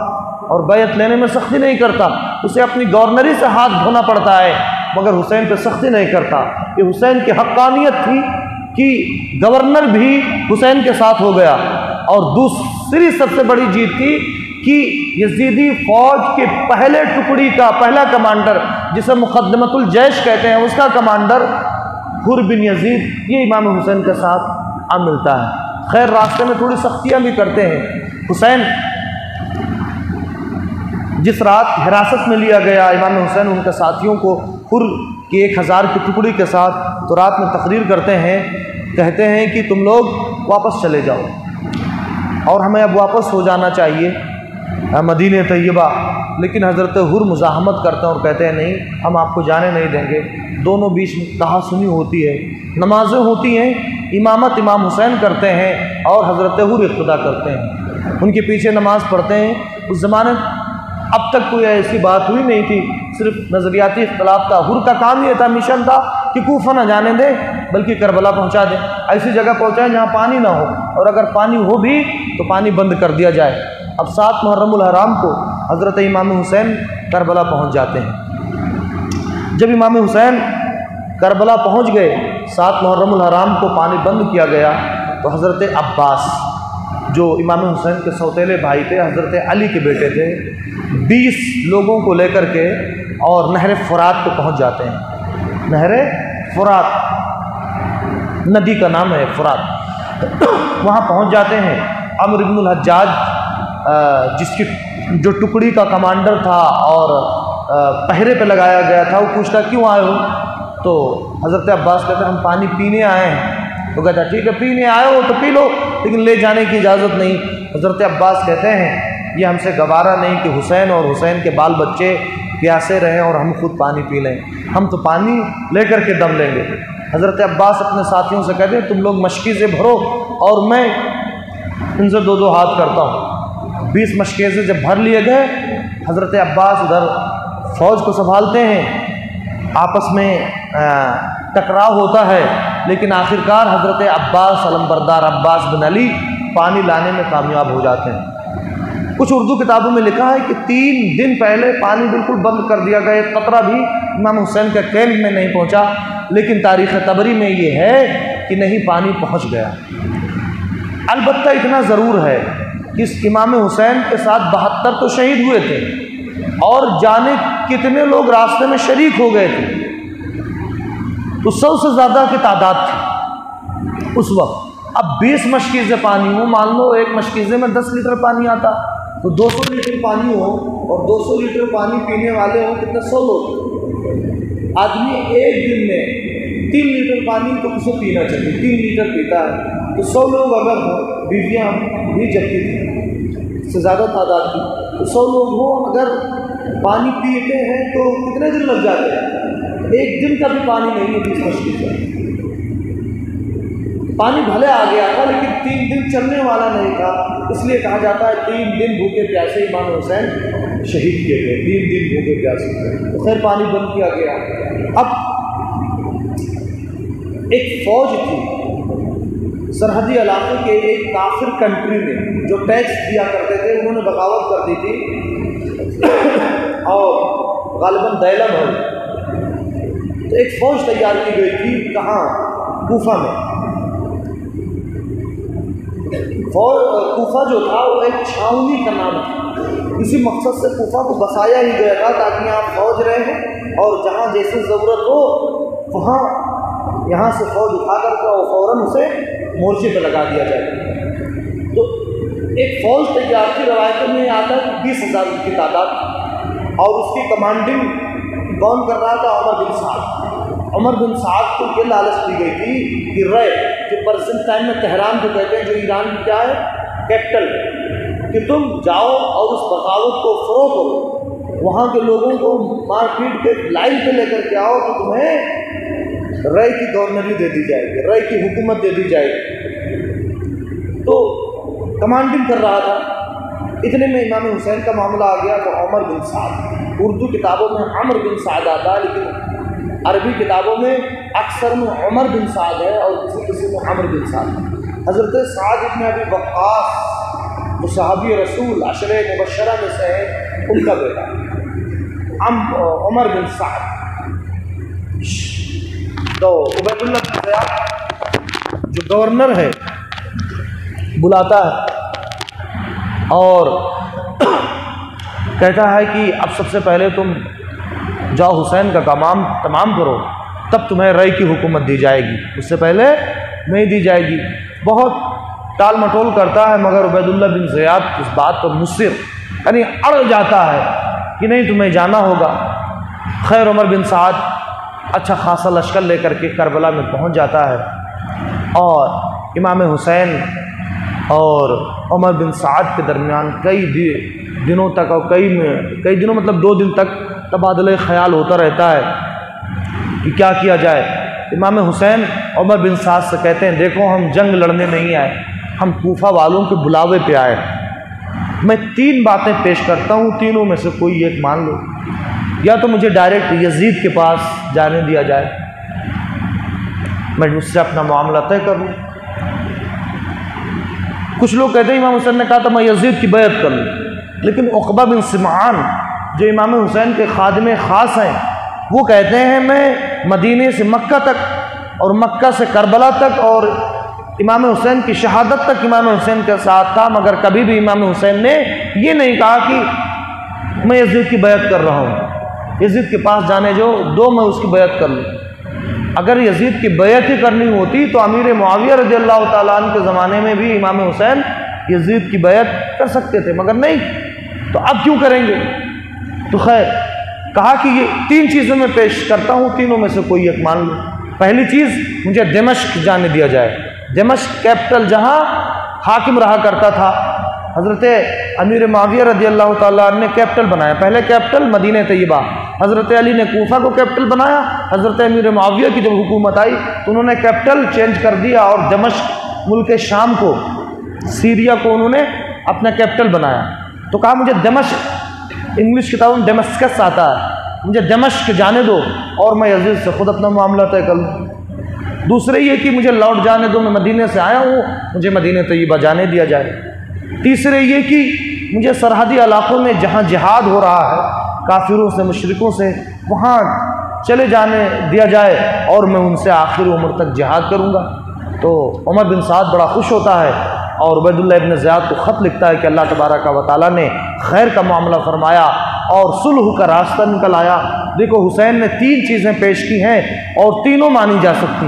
और बैत लेने में सख्ती नहीं करता, उसे अपनी गवर्नरी से हाथ धोना पड़ता है मगर हुसैन पे सख्ती नहीं करता। ये हुसैन की हक्कानियत थी कि गवर्नर भी हुसैन के साथ हो गया। और दूसरी सबसे बड़ी जीत थी कि यजीदी फौज के पहले टुकड़ी का पहला कमांडर, जिसे मुक़द्दमतुल जैश कहते हैं, उसका कमांडर हुर बिन यजीद, ये इमाम हुसैन के साथ आ मिलता है। खैर रास्ते में थोड़ी सख्तियाँ भी करते हैं। हुसैन जिस रात हिरासत में लिया गया इमाम हुसैन उनके साथियों को हुर की 1000 की टुकड़ी के साथ, तो रात में तकरीर करते हैं, कहते हैं कि तुम लोग वापस चले जाओ और हमें अब वापस हो जाना चाहिए मदीने तैयबा। लेकिन हज़रत हुर मुज़ाहमत करते हैं और कहते हैं नहीं, हम आपको जाने नहीं देंगे। दोनों बीच में कहासुनी होती है, नमाजें होती हैं, इमामत इमाम हुसैन करते हैं और हज़रत हुर इक़्तिदा करते हैं, उनके पीछे नमाज़ पढ़ते हैं। उस ज़माने अब तक कोई ऐसी बात हुई नहीं थी, सिर्फ नज़रियाती इख्तलाफ था। हुर का काम ये था, मिशन था कि कूफा ना जाने दें बल्कि करबला पहुंचा दें, ऐसी जगह पहुंचाएं जहां पानी ना हो, और अगर पानी हो भी तो पानी बंद कर दिया जाए। अब 7 मुहर्रमुल हराम को हज़रत इमाम हुसैन करबला पहुंच जाते हैं। जब इमाम हुसैन करबला पहुंच गए, 7 मुहर्रमुल हराम को पानी बंद किया गया, तो हज़रत अब्बास जो इमाम हुसैन के सौतेले भाई थे, हज़रत अली के बेटे थे, 20 लोगों को लेकर के और नहर फुरात पे पहुंच जाते हैं। नहर फुरात नदी का नाम है, फुरात। वहाँ पहुंच जाते हैं। अम्र इब्नुल हज्जाज जिसकी जो टुकड़ी का कमांडर था और पहरे पे लगाया गया था, वो पूछता क्यों आए हो? तो हज़रत अब्बास कहते हम पानी पीने आए हैं। तो कहता ठीक है, पीने आए हो तो पी लो, लेकिन ले जाने की इजाज़त नहीं। हज़रत अब्बास कहते हैं ये हमसे गवारा नहीं कि हुसैन और हुसैन के बाल बच्चे प्यासे रहें और हम खुद पानी पी लें, हम तो पानी लेकर के दम लेंगे। हज़रत अब्बास अपने साथियों से कहते हैं तुम लोग मशकीज़े भरो और मैं इनसे 2-2 हाथ करता हूँ। 20 मशकीज़े जब भर लिए गए, हज़रत अब्बास उधर फ़ौज को संभालते हैं, आपस में टकराव होता है, लेकिन आखिरकार हज़रत अब्बास अलमबरदार अब्बास बिन अली पानी लाने में कामयाब हो जाते हैं। कुछ उर्दू किताबों में लिखा है कि 3 दिन पहले पानी बिल्कुल बंद कर दिया गया, एक कतरा भी इमाम हुसैन के कैंप में नहीं पहुंचा, लेकिन तारीख़ तबरी में ये है कि नहीं, पानी पहुंच गया। अलबत्ता इतना ज़रूर है कि इस इमाम हुसैन के साथ 72 तो शहीद हुए थे और जाने कितने लोग रास्ते में शरीक हो गए थे, तो 100 से ज़्यादा की तादाद थी उस वक्त। अब 20 मशकीज़े पानी हो, मान लो एक मशकीज़े में 10 लीटर पानी आता, तो 200 लीटर पानी हो और 200 लीटर पानी पीने वाले हो कितने 100 लोग। आदमी एक दिन में 3 लीटर पानी तो किसे पीना चाहिए, 3 लीटर पीता है, तो 100 लोग अगर हो, बीवियाँ भी जबकि थी, इससे ज़्यादा तादाद थी, तो 100 लोग हो अगर पानी पीते हैं तो कितने दिन लग जाते हैं? एक दिन का भी पानी नहीं है 20 मशकीज़े। पानी भले आ गया था लेकिन 3 दिन चलने वाला नहीं था, इसलिए कहा जाता है 3 दिन भूखे प्यासे इमाम हुसैन शहीद किए गए, 3 दिन भूखे प्यासे। तो खैर पानी बंद किया गया। अब एक फौज थी सरहदी इलाके के एक काफिर कंट्री में जो टैक्स दिया करते थे, उन्होंने बगावत कर दी थी और गालिबन दैलम हो, तो एक फौज तैयार की गई थी। कहाँ? कूफा में। कूफा जो था वो एक छावनी का नाम था, इसी मकसद से कूफा को बसाया ही गया था ताकि यहाँ फौज रहे और जहाँ जैसी ज़रूरत हो वहाँ यहाँ से फौज उठा कर फ़ौरन उसे मोर्चे पर लगा दिया जाए। तो एक फौज तैयार थी, रवायतों में आता है 20,000 की तादाद, और उसकी कमांडिंग कौन कर रहा था? उमर बिन साद। उमर बिन साद को ये लालच दी गई थी कि रय जो प्रेजेंट टाइम में तेहरान को कहते हैं, जो ईरान की क्या है कैपिटल, कि तुम जाओ और उस बगावत को फरोग करो, वहाँ के लोगों को मार पीट के लाइन पे लेकर के आओ कि तुम्हें रय की गवर्नरी दे दी जाएगी, रय की हुकूमत दे दी जाएगी। तो कमांडिंग कर रहा था, इतने में इमाम हुसैन का मामला आ गया। तो उमर बिन साद, उर्दू किताबों में अमर बिन साद आता है, लेकिन अरबी किताबों में अक्सर में उमर बिन साद है और किसी में अमर बिन साद। हज़रत साद इब्न अबी वक्कास जो सहाबी रसूल अशरे मुबशरा में से है, उनका बेटा उमर बिन साद। तो उबैदुल्लाह बिन ज़ियाद जो गवर्नर है बुलाता है और कहता है कि अब सबसे पहले तुम जाओ हुसैन का काम तमाम करो, तब तुम्हें रय की हुकूमत दी जाएगी, उससे पहले नहीं दी जाएगी। बहुत टाल मटोल करता है, मगर उबैदुल्लाह बिन ज़ियाद इस बात पर मुस्सिर यानी अड़ जाता है कि नहीं तुम्हें जाना होगा। खैर उमर बिन साद अच्छा खासा लश्कर लेकर के करबला में पहुंच जाता है और इमाम हुसैन और उमर बिन साद के दरमियान कई दिनों तक और कई दिनों मतलब 2 दिन तक तबादले ख्याल होता रहता है कि क्या किया जाए। इमाम हुसैन उमर बिन साद से कहते हैं, देखो हम जंग लड़ने नहीं आए, हम कूफा वालों के बुलावे पे आए। मैं 3 बातें पेश करता हूँ, तीनों में से कोई एक मान लो। या तो मुझे डायरेक्ट यजीद के पास जाने दिया जाए, मैं उससे अपना मामला तय कर लूँ। कुछ लोग कहते हैं इमाम हुसैन ने कहा था मैं यजीद की बैत कर लूँ, लेकिन उक़बा बिन सिमआन जो इमाम हुसैन के खादिम ख़ास हैं, वो कहते हैं मैं मदीने से मक्का तक और मक्का से करबला तक और इमाम हुसैन की शहादत तक इमाम हुसैन के साथ था, मगर कभी भी इमाम हुसैन ने ये नहीं कहा कि मैं यजीद की बैत कर रहा हूँ, यजीद के पास जाने दो मैं उसकी बैत कर लूँ। अगर यजीद की बैत ही करनी होती तो अमीर मुआविया रज़ियल्लाहु ताला अन्हु के ज़माने में भी इमाम हुसैन यजीद की बैत कर सकते थे, मगर नहीं, तो अब क्यों करेंगे। तो खैर कहा कि ये 3 चीज़ें मैं पेश करता हूँ, तीनों में से कोई एक मान लो। पहली चीज़, मुझे दमिश्क जाने दिया जाए। दमिश्क कैपिटल जहाँ हाकिम रहा करता था, हज़रत अमीर मुआविया रज़ियल्लाहु ताला अन्हु ने कैपिटल बनाया। पहले कैपिटल मदीना तैयबा, हज़रत अली ने कूफा को कैपिटल बनाया। हज़रत अमीर मुआविया की जब हुकूमत आई तो उन्होंने कैपिटल चेंज कर दिया और दमिश्क मुल्क शाम को, सीरिया को उन्होंने अपना कैपिटल बनाया। तो कहा मुझे दमिश्क, इंग्लिश किताबों में डेमस्कस आता है, मुझे दमिश्क जाने दो और मैं यजीद से खुद अपना मामला तय कर लूँ। दूसरे ये कि मुझे लौट जाने दो, मैं मदीने से आया हूँ, मुझे मदीना तैयबा जाने दिया जाए। तीसरे ये कि मुझे सरहदी इलाक़ों में जहाँ जिहाद हो रहा है काफिरों से मुशरिकों से, वहाँ चले जाने दिया जाए और मैं उनसे आखिर उम्र तक जिहाद करूँगा। तो उमर बिन साद बड़ा खुश होता है और उबैदुल्लाह इब्न ज़ियाद को ख़त लिखता है कि अल्लाह तबारक व तआला ने खैर का मामला फरमाया और सुलह का रास्ता निकल आया। देखो हुसैन ने 3 चीज़ें पेश की हैं और तीनों मानी जा सकती,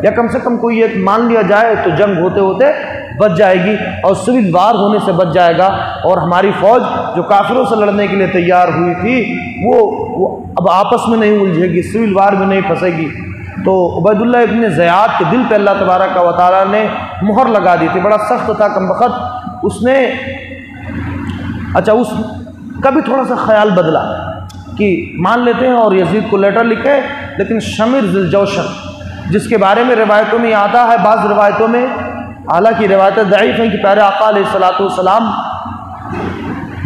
या कम से कम कोई एक मान लिया जाए तो जंग होते होते बच जाएगी और सिविल वार होने से बच जाएगा, और हमारी फ़ौज जो काफिरों से लड़ने के लिए तैयार हुई थी वो अब आपस में नहीं उलझेगी, सिविल वार में नहीं फंसेगी। तो उबैदुल्लाह इब्न ज़ियाद के दिल पे अल्लाह तबारक व तआला ने मुहर लगा दी थी, बड़ा सख्त था कमबख्त। उसने कभी थोड़ा सा ख्याल बदला कि मान लेते हैं और यजीद को लेटर लिखे, लेकिन शमीर ज़िलजौशन जिसके बारे में रिवायतों में आता है, बाज़ रिवायतों में, हालांकि रिवायतें दईफ़ हैं, कि प्यारे आका अलैहिस्सलातु वस्सलाम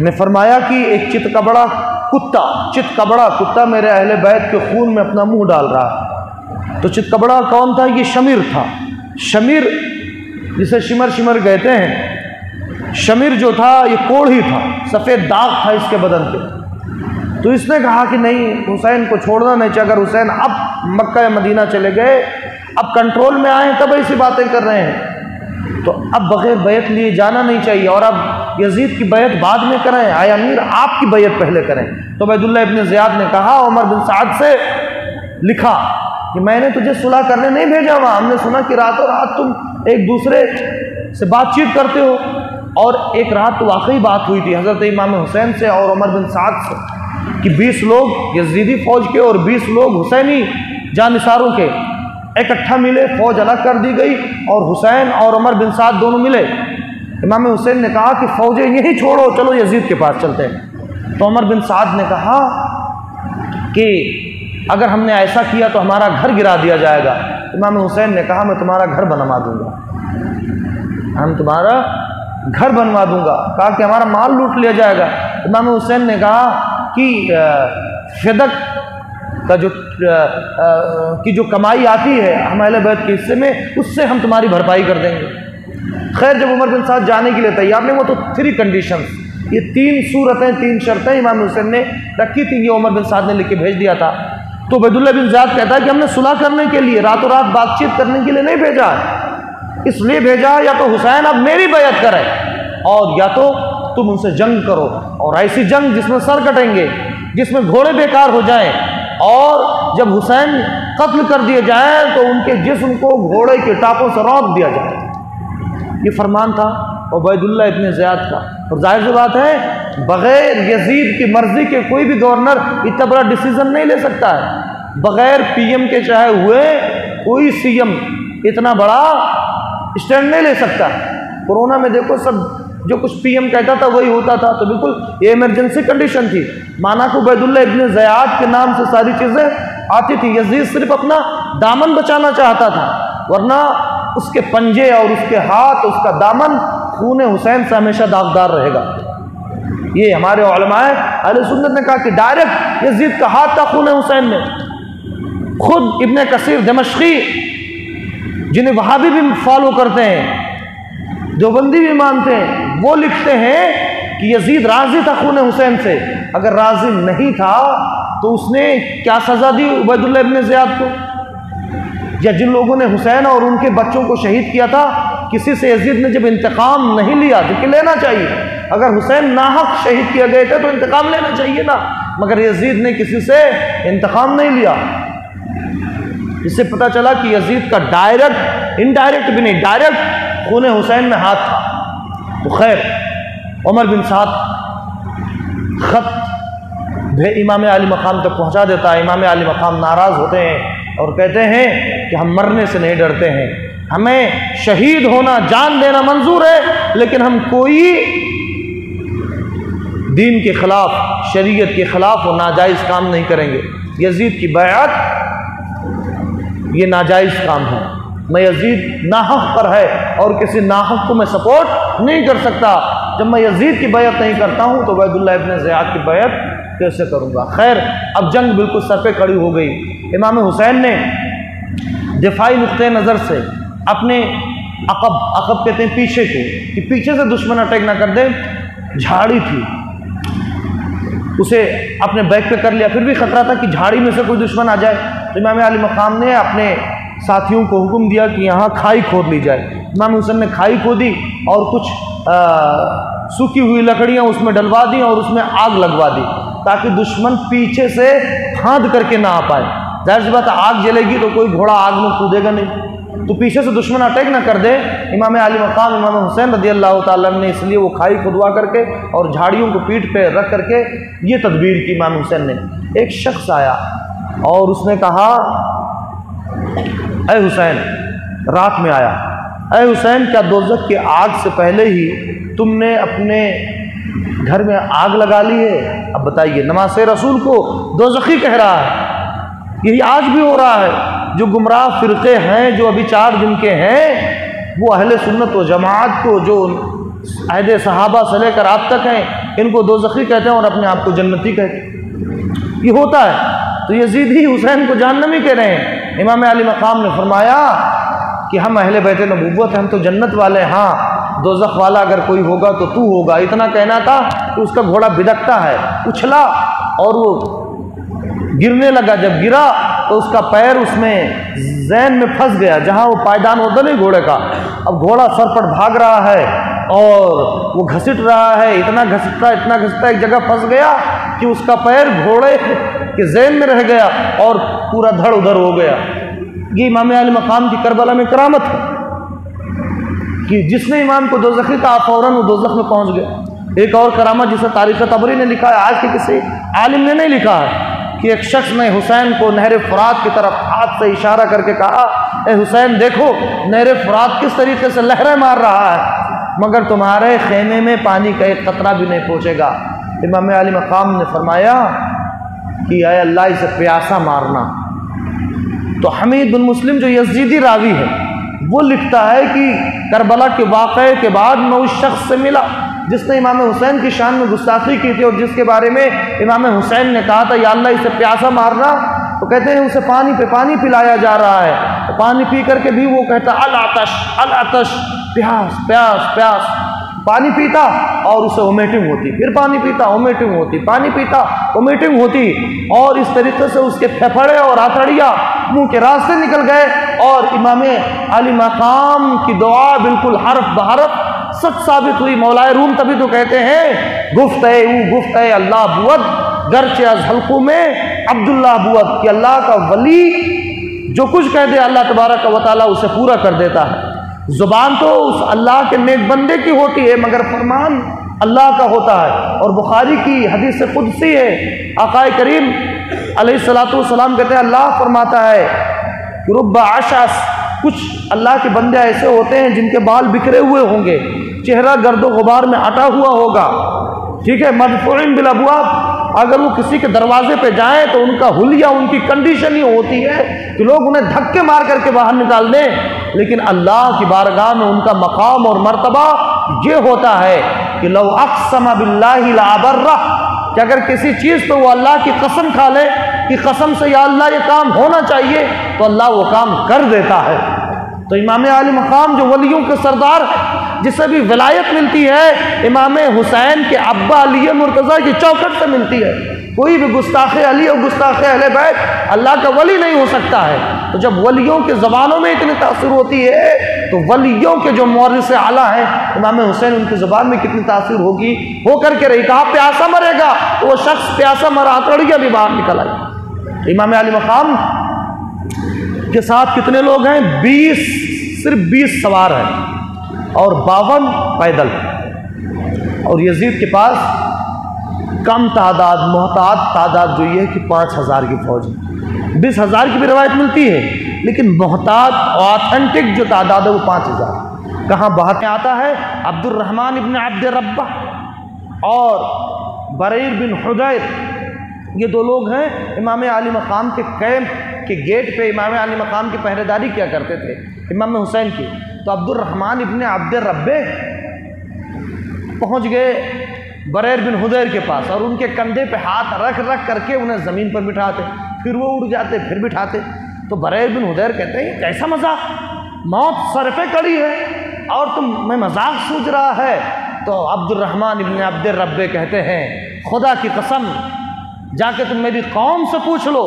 ने फरमाया कि एक चितकबड़ा कुत्ता मेरे अहले बैत के खून में अपना मुंह डाल रहा है। तो चितकबड़ा कौन था? ये शमीर था। शमीर जिसे शिमर शिमर कहते हैं, शमीर जो था ये कोढ़ ही था, सफ़ेद दाग था इसके बदन पे। तो इसने कहा कि नहीं, हुसैन को छोड़ना नहीं चाहिए। अगर हुसैन अब मक्का या मदीना चले गए, अब कंट्रोल में आए, तब ऐसी बातें कर रहे हैं, तो अब बग़ैर बैत लिए जाना नहीं चाहिए, और अब यजीद की बैत बाद में करें, आए अमीर आपकी बैत पहले करें। तो उबैदुल्लाह इब्न ज़ियाद ने कहा उमर बिन साद से, लिखा कि मैंने तुझे सुलह करने नहीं भेजा वहाँ, हमने सुना कि रातों रात तुम एक दूसरे से बातचीत करते हो, और एक रात तो वाकई बात हुई थी हज़रत इमाम हुसैन से और उमर बिन साद से कि 20 लोग यजीदी फ़ौज के और 20 लोग हुसैनी जानिसारों के इकट्ठा मिले, फ़ौज अलग कर दी गई और हुसैन और उमर बिन साद दोनों मिले। इमाम हुसैन ने कहा कि फ़ौजें यहीं छोड़ो, चलो यजीद के पास चलते हैं। तो उमर बिन साद ने कहा कि अगर हमने ऐसा किया तो हमारा घर गिरा दिया जाएगा। इमाम हुसैन ने कहा मैं तुम्हारा घर बनवा दूंगा, हम तुम्हारा घर बनवा दूंगा। कहा कि हमारा माल लूट लिया जाएगा। इमाम हुसैन ने कहा कि फ़िदक का जो कमाई आती है हम अहले बैत के हिस्से में, उससे हम तुम्हारी भरपाई कर देंगे। खैर जब उमर बिन साद जाने के लिए तैयार नहीं, वो तो 3 कंडीशंस, ये 3 सूरतें, 3 शर्तें इमाम हुसैन ने रखी थी, ये उमर बिन साद ने लिख के भेज दिया था। तो उबैदुल्लाह बिन ज़ियाद कहता है कि हमने सुलह करने के लिए, रातों रात बातचीत करने के लिए नहीं भेजा, इसलिए भेजा या तो हुसैन अब मेरी बैत करे और या तो तुम उनसे जंग करो, और ऐसी जंग जिसमें सर कटेंगे, जिसमें घोड़े बेकार हो जाएं, और जब हुसैन कत्ल कर दिए जाएं तो उनके जिस्म को घोड़े के टापों से रौंद दिया जाए। ये फरमान था उबैदुल्लाह इब्न ज़ियाद का। और जाहिर सी बात है बग़ैर यजीद की मर्ज़ी के कोई भी गवर्नर इतना बड़ा डिसीज़न नहीं ले सकता है। बग़ैर पीएम के चाहे हुए कोई सीएम इतना बड़ा स्टैंड नहीं ले सकता। कोरोना में देखो सब जो कुछ पीएम कहता था वही होता था, तो बिल्कुल ये इमरजेंसी कंडीशन थी। माना कि उबैदुल्लाह इब्न ज़ियाद के नाम से सारी चीज़ें आती थी। यजीद सिर्फ अपना दामन बचाना चाहता था, वरना उसके पंजे और उसके हाथ, उसका दामन खून हुसैन से हमेशा दागदार रहेगा। ये हमारे उलमाए अहले सुन्नत ने कहा कि डायरेक्ट यजीद का हाथ था खून हुसैन में। खुद इब्न कसीर दमश्की, जिन्हें वहाबी भी फॉलो करते हैं, देवबंदी भी मानते हैं, वो लिखते हैं कि यजीद राजी था खून हुसैन से। अगर राजी नहीं था तो उसने क्या सज़ा दी उबैदुल्लाह इब्न ज़ियाद को? या जिन लोगों ने हुसैन और उनके बच्चों को शहीद किया था, किसी से यजीद ने जब इंतकाम नहीं लिया, जबकि लेना चाहिए, अगर हुसैन नाहक शहीद किए गए थे तो इंतकाम लेना चाहिए ना, मगर यजीद ने किसी से इंतकाम नहीं लिया। इससे पता चला कि यजीद का डायरेक्ट, इनडायरेक्ट भी नहीं, डायरेक्ट खून हुसैन में हाथ था। तो खैर उमर बिन साद खत इमाम आली मकाम तक पहुंचा देता है। इमाम आली मकाम नाराज़ होते हैं और कहते हैं कि हम मरने से नहीं डरते हैं, हमें शहीद होना, जान देना मंजूर है, लेकिन हम कोई दीन के खिलाफ, शरीयत के खिलाफ और नाजायज़ काम नहीं करेंगे। यजीद की बैअत ये नाजायज़ काम है। मैं यजीद नाहक पर है और किसी नाहक को मैं सपोर्ट नहीं कर सकता। जब मैं यजीद की बैअत नहीं करता हूँ तो उबैदुल्लाह इब्न ज़ियाद की बैअत कैसे करूँगा। खैर अब जंग बिल्कुल सर पे खड़ी हो गई। इमाम हुसैन ने दिफाई नुक्ते नज़र से अपने अकब कहते हैं पीछे को, कि पीछे से दुश्मन अटैक ना कर दे, झाड़ी थी उसे अपने बैक पे कर लिया। फिर भी खतरा था कि झाड़ी में से कोई दुश्मन आ जाए, तो इमाम आली मकाम ने अपने साथियों को हुक्म दिया कि यहाँ खाई खोद ली जाए। इमाम हुसैन ने खाई खोदी और कुछ सूखी हुई लकड़ियाँ उसमें डलवा दी और उसमें आग लगवा दी, ताकि दुश्मन पीछे से फांद करके ना आ पाए। जाहिर सी बात, आग जलेगी तो कोई घोड़ा आग में कूदेगा नहीं, तो पीछे से दुश्मन अटैक ना कर दे। इमाम आली मकाम इमाम हुसैन रज़ियल्लाहु ताला ने इसलिए वो खाई खुदवा करके और झाड़ियों को पीठ पे रख करके ये तदबीर की इमाम हुसैन ने। एक शख्स आया और उसने कहा, ऐ हुसैन, रात में आया, ऐ हुसैन, क्या दोज़ख की आग से पहले ही तुमने अपने घर में आग लगा ली है? अब बताइए, नमाज़ रसूल को दोज़खी कह रहा है। यही आज भी हो रहा है। जो गुमराह फ़िरक़े हैं, जो अभी 4 दिन के हैं, वो अहले सुन्नत व जमात को, जो अहद सहाबा से लेकर आप तक हैं, इनको दोज़खी कहते हैं और अपने आप को जन्नती कहते हैं। ये होता है। तो यजीद ही हुसैन को जहन्नमी कह रहे हैं। इमाम अली मकाम ने फरमाया कि हम अहले बैत नबुव्वत हैं, हम तो जन्नत वाले, हाँ दोज़ख वाला अगर कोई होगा तो तू होगा। इतना कहना था कि उसका घोड़ा बिदकता है, उछला और वो गिरने लगा। जब गिरा तो उसका पैर उसमें जैन में फंस गया, जहाँ वो पायदान होता नहीं घोड़े का। अब घोड़ा सरपट भाग रहा है और वो घसीट रहा है, इतना घसीटता एक जगह फंस गया कि उसका पैर घोड़े के जैन में रह गया और पूरा धड़ उधर हो गया। ये इमाम अली मकाम की करबला में करामत है कि जिसने इमाम को दोज़खी कहा फौरन वो दोज़ख में पहुंच गया। एक और करामत जिसे तारीख़ तबरी ने लिखा है, आज के किसी आलिम ने नहीं लिखा है, कि एक शख्स ने हुसैन को नहर फुरात की तरफ हाथ से इशारा करके कहा, ए हुसैन देखो नहर फुरात किस तरीके से लहरें मार रहा है। मगर तुम्हारे खेमे में पानी का एक कतरा भी नहीं पहुँचेगा। इमाम अली मकाम ने फरमाया कि आए अल्लाह इसे प्यासा मारना। तो हमीद बिन मुस्लिम जो यजीदी रावी है वो लिखता है कि करबला के वाक़े के बाद मैं उस शख्स से मिला जिसने इमाम हुसैन की शान में गुस्ताखी की थी और जिसके बारे में इमाम हुसैन ने कहा था या अल्लाह इसे प्यासा मारना। तो कहते हैं उसे पानी पे पानी पिलाया जा रहा है, तो पानी पी करके भी वो कहता अल आतश, प्यास प्यास प्यास। पानी पीता और उसे वोमिटिंग होती, फिर पानी पीता वोमिटिंग होती, पानी पीता वोमिटिंग होती, और इस तरीके से उसके फेफड़े और आतड़ियाँ मुंह के रास्ते निकल गए। और इमाम अली मकाम की दुआ बिल्कुल हरफ बहरफ सच साबित हुई। मौलाए रूम तभी तो कहते हैं गुफ्त अल्लाह बुअद गर्चे अज हल्कों में अब्दुल्ला बुअद, कि अल्लाह का वली जो कुछ कह दे अल्लाह तबारक व तआला उसे पूरा कर देता है। जुबान तो उस अल्लाह के नेक बंदे की होती है मगर फरमान अल्लाह का होता है। और बुखारी की हदीस कुदसी है, आकाए करीम अलैहिस्सलातु वस्सलाम कहते हैं अल्लाह फरमाता है कि रुब्बा आशास, कुछ अल्लाह के बंदे ऐसे होते हैं जिनके बाल बिखरे हुए होंगे, चेहरा गर्दो गुबार में अटा हुआ होगा, ठीक है, मदफूइन बिल अबवाब, अगर वो किसी के दरवाजे पे जाएं तो उनका हुलिया, उनकी कंडीशन ही होती है कि लोग उन्हें धक्के मार करके बाहर निकाल दें। लेकिन अल्लाह की बारगाह में उनका मकाम और मर्तबा ये होता है कि लौ अक़सम बिल्लाहि लअबर्रह, कि अगर किसी चीज़ पर वो अल्लाह की कसम खा ले कि कसम से या अल्लाह ये काम होना चाहिए, तो अल्लाह वो काम कर देता है। तो इमाम अली मकाम जो वलियों के सरदार, जिसे भी विलायत मिलती है इमाम हुसैन के अब्बा अली मुर्तज़ा की चौखट से मिलती है। कोई भी गुस्ताखे अली और गुस्ताखे अहले बैत अल्लाह का वली नहीं हो सकता है। तो जब वलियों के ज़बानों में इतनी तासीर होती है तो वलियों के जो मौरिस आला हैं इमाम हुसैन, उनकी ज़बान में कितनी तासीर होगी, हो करके रही। कहा प्यासा मरेगा तो वो शख्स प्यासा मरा, आतड़ियाँ भी बाहर निकल आई। इमाम अली मकाम के साथ कितने लोग हैं? 20, सिर्फ 20 सवार हैं और 52 पैदल। और यजीद के पास कम तादाद, मोहताद तादाद जो ये है कि 5000 की फौज है। 20,000 की भी रवायत मिलती है, लेकिन मोहताद ऑथेंटिक जो तादाद है वो 5000। कहाँ बात में आता है अब्दुर्रहमान इब्न अब्द रब्बा और बरीर बिन हुदैर, ये दो लोग हैं इमाम अली मकाम के कैंप के गेट पे इमाम अली मकाम की पहरेदारी किया करते थे इमाम हुसैन की। तो अब्दुर्रहमान इब्न अब्द रब्बे पहुंच गए बरीर बिन हुदैर के पास और उनके कंधे पे हाथ रख रख करके उन्हें ज़मीन पर बिठाते, फिर वो उड़ जाते, फिर बिठाते। तो बरीर बिन हुदैर कहते हैं कैसा मजाक, मौत सर पे खड़ी है और तुम मैं मजाक सूझ रहा है। तो अब्दुर्रहमान इब्न अब्द रब्बे कहते हैं खुदा की कसम, जाके तुम मेरी कौम से पूछ लो,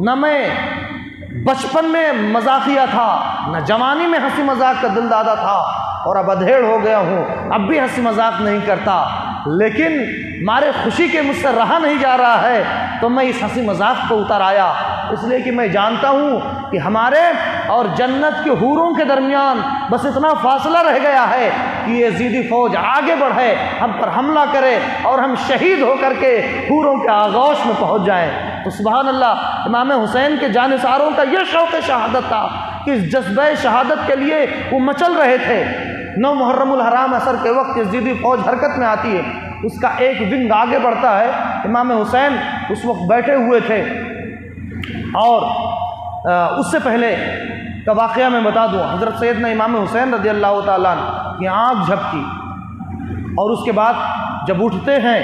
न मैं बचपन में मजाकिया था, न जवानी में हंसी मजाक का दिल दादा था, और अब अधेड़ हो गया हूँ, अब भी हंसी मजाक नहीं करता, लेकिन मारे खुशी के मुझसे रहा नहीं जा रहा है तो मैं इस हंसी मजाक पर उतर आया, इसलिए कि मैं जानता हूँ कि हमारे और जन्नत के हूरों के दरमियान बस इतना फासला रह गया है कि ये ज़ीदी फ़ौज आगे बढ़े, हम पर हमला करे और हम शहीद होकर के हूरों के आगोश में पहुँच जाएँ। तो सुभान अल्लाह, इमाम हुसैन के जानिसारों का यह शौक़ शहादत था कि इस जज्बे शहादत के लिए वो मचल रहे थे। 9 मुहर्रमुल हराम असर के वक्त यज़ीदी फ़ौज हरकत में आती है, उसका एक विंग आगे बढ़ता है। इमाम हुसैन उस वक्त बैठे हुए थे और उससे पहले का वाक़या मैं बता दूँ, हज़रत सैयदना इमाम हुसैन रज़ी अल्लाह ताला की आँख झपकी और उसके बाद जब उठते हैं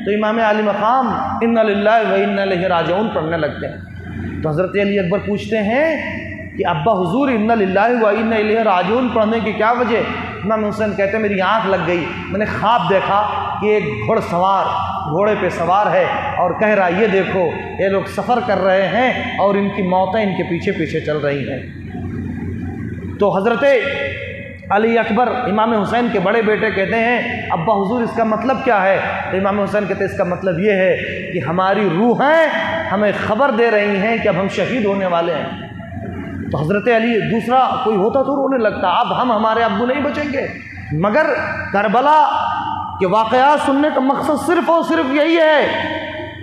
तो इमाम अली मकाम इन्ना लिल्लाहि व इन्ना इलैहि राजिऊन पढ़ने लगते हैं। तो हज़रत अली अकबर पूछते हैं कि अब्बा हुजूर इन्ना लिल्लाहि व इन्ना इलैहि राजिऊन पढ़ने की क्या वजह? इमाम हुसैन कहते हैं मेरी आँख लग गई, मैंने ख्वाब देखा कि एक घुड़सवार घोड़े पे सवार है और कह रहा ये देखो ये लोग सफ़र कर रहे हैं और इनकी मौतें इनके पीछे पीछे चल रही हैं। तो हज़रत अली अकबर इमाम हुसैन के बड़े बेटे कहते हैं अब्बा हुजूर इसका मतलब क्या है? तो इमाम हुसैन कहते हैं इसका मतलब ये है कि हमारी रूहें हमें ख़बर दे रही हैं कि अब हम शहीद होने वाले हैं। तो हज़रत अली, दूसरा कोई होता तो रोने लगता, अब हम हमारे अब्बू नहीं बचेंगे। मगर करबला के वाक़यात सुनने का मकसद सिर्फ़ और सिर्फ यही है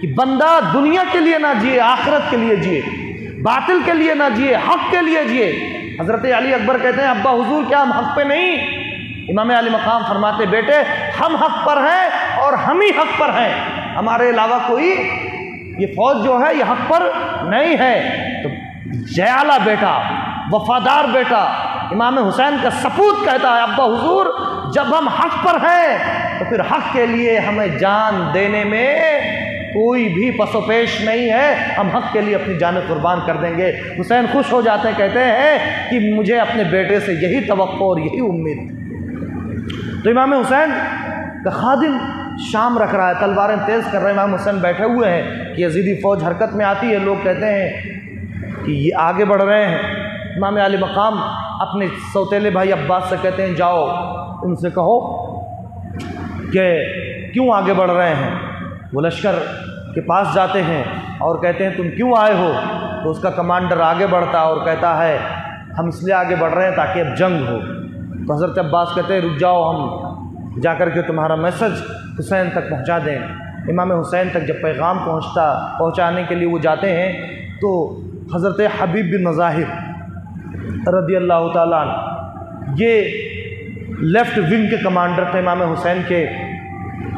कि बंदा दुनिया के लिए ना जिए, आखिरत के लिए जिए, बातिल के लिए ना जिए, हक़ के लिए जिए। हज़रत अली अकबर कहते हैं अब्बा हुजूर क्या हम हक़ पे नहीं? इमाम अली मकाम फरमाते, बेटे हम हक पर हैं और हम ही हक पर हैं, हमारे अलावा कोई ये फौज जो है ये हक पर नहीं है। तो जयाला बेटा, वफादार बेटा इमाम हुसैन का सपूत कहता है, अब्बा हुजूर जब हम हक पर हैं तो फिर हक के लिए हमें जान देने में कोई भी पसोपेश नहीं है, हम हक के लिए अपनी जान कुर्बान कर देंगे। हुसैन खुश हो जाते हैं, कहते हैं कि मुझे अपने बेटे से यही तवक्को और यही उम्मीद। तो इमाम हुसैन का खादिम शाम रख रहा है, तलवारें तेज़ कर रहे हैं, इमाम हुसैन बैठे हुए हैं कि यजीदी फ़ौज हरकत में आती है। लोग कहते हैं कि ये आगे बढ़ रहे हैं। इमाम अली मकाम अपने सौतेले भाई अब्बास से कहते हैं, जाओ उनसे कहो कि क्यों आगे बढ़ रहे हैं। वो लश्कर के पास जाते हैं और कहते हैं तुम क्यों आए हो। तो उसका कमांडर आगे बढ़ता और कहता है हम इसलिए आगे बढ़ रहे हैं ताकि अब जंग हो। तो हज़रत अब्बास कहते हैं रुक जाओ, हम जाकर के तुम्हारा मैसेज हुसैन तक पहुंचा दें। इमाम हुसैन तक जब पैगाम पहुंचाने के लिए वो जाते हैं तो हज़रत हबीब बिन मज़ाहिर रज़ी अल्लाह ताला अन्हु ये लेफ़्ट विंग के कमांडर थे इमाम हुसैन के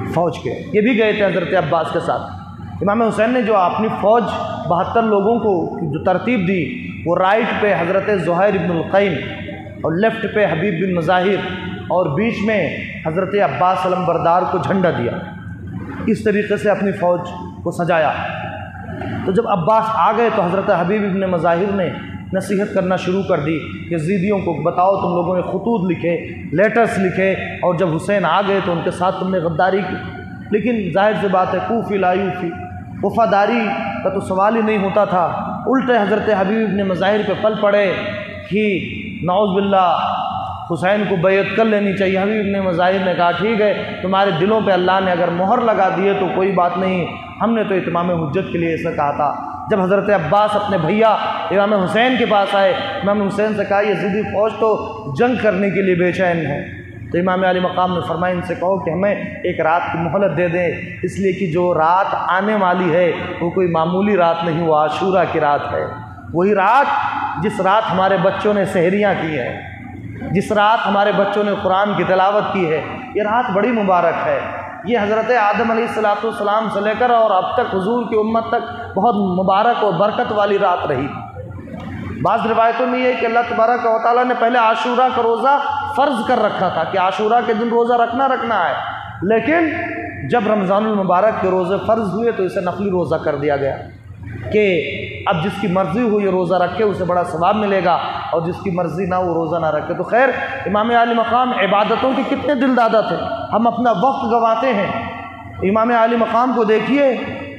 फ़ौज के, ये भी गए थे हज़रत अब्बास के साथ। इमाम हुसैन ने जो अपनी फ़ौज 72 लोगों को जो तरतीब दी, वो राइट पे हज़रत ज़ुहैर इब्नुल क़ैम और लेफ़्ट पे हबीब बिन मज़ाहिर और बीच में हज़रत अब्बास अलमबरदार को झंडा दिया। इस तरीके से अपनी फ़ौज को सजाया। तो जब अब्बास आ गए तो हज़रत हबीब इब्न मज़ाहिर ने नसीहत करना शुरू कर दी, यज़ीदियों को बताओ तुम लोगों ने खतूत लिखे, लेटर्स लिखे, और जब हुसैन आ गए तो उनके साथ तुमने गद्दारी की। लेकिन जाहिर सी बात है कूफी लायूफी, वफादारी का तो सवाल ही नहीं होता था। उल्टे हज़रत हबीब इब्न मज़ाहिर पे पल पड़े कि नौज़ बिल्लाह हुसैन को बैत कर लेनी चाहिए। हबीब इब्न मज़ाहिर ने कहा ठीक है, तुम्हारे दिलों पे अल्लाह ने अगर मोहर लगा दी है तो कोई बात नहीं, हमने तो इत्माम हुज्जत के लिए ऐसा कहा था। जब हज़रत अब्बास अपने भैया इमाम हुसैन के पास आए, इमाम हुसैन से कहा यज़ीदी फ़ौज तो जंग करने के लिए बेचैन है। तो इमाम अली मकाम ने फरमाया इनसे कहो कि हमें एक रात की मोहलत दे दें, इसलिए कि जो रात आने वाली है वो कोई मामूली रात नहीं, वो आशूरा की रात है। वही रात जिस रात हमारे बच्चों ने सहरियाँ की हैं, जिस रात हमारे बच्चों ने कुरान की तिलावत की है, ये रात बड़ी मुबारक है। ये हज़रत आदम अलैहिस्सलाम से लेकर और अब तक हुजूर की उम्मत तक बहुत मुबारक और बरकत वाली रात रही। बाज़ रिवायतों में ये कि अल्लाह तबारक व तआला ने पहले आशूरा का रोज़ा फ़र्ज़ कर रखा था कि आशूरा के दिन रोज़ा रखना है, लेकिन जब रमज़ानुल मुबारक के रोज़े फ़र्ज़ हुए तो इसे नफली रोज़ा कर दिया गया कि अब जिसकी मर्ज़ी हो ये रोज़ा रखे उसे बड़ा सवाब मिलेगा, और जिसकी मर्ज़ी ना वो रोज़ा ना रखे। तो खैर इमाम आली मकाम इबादतों के कितने दिलदादा थे। हम अपना वक्त गंवाते हैं। इमाम आली मकाम को देखिए,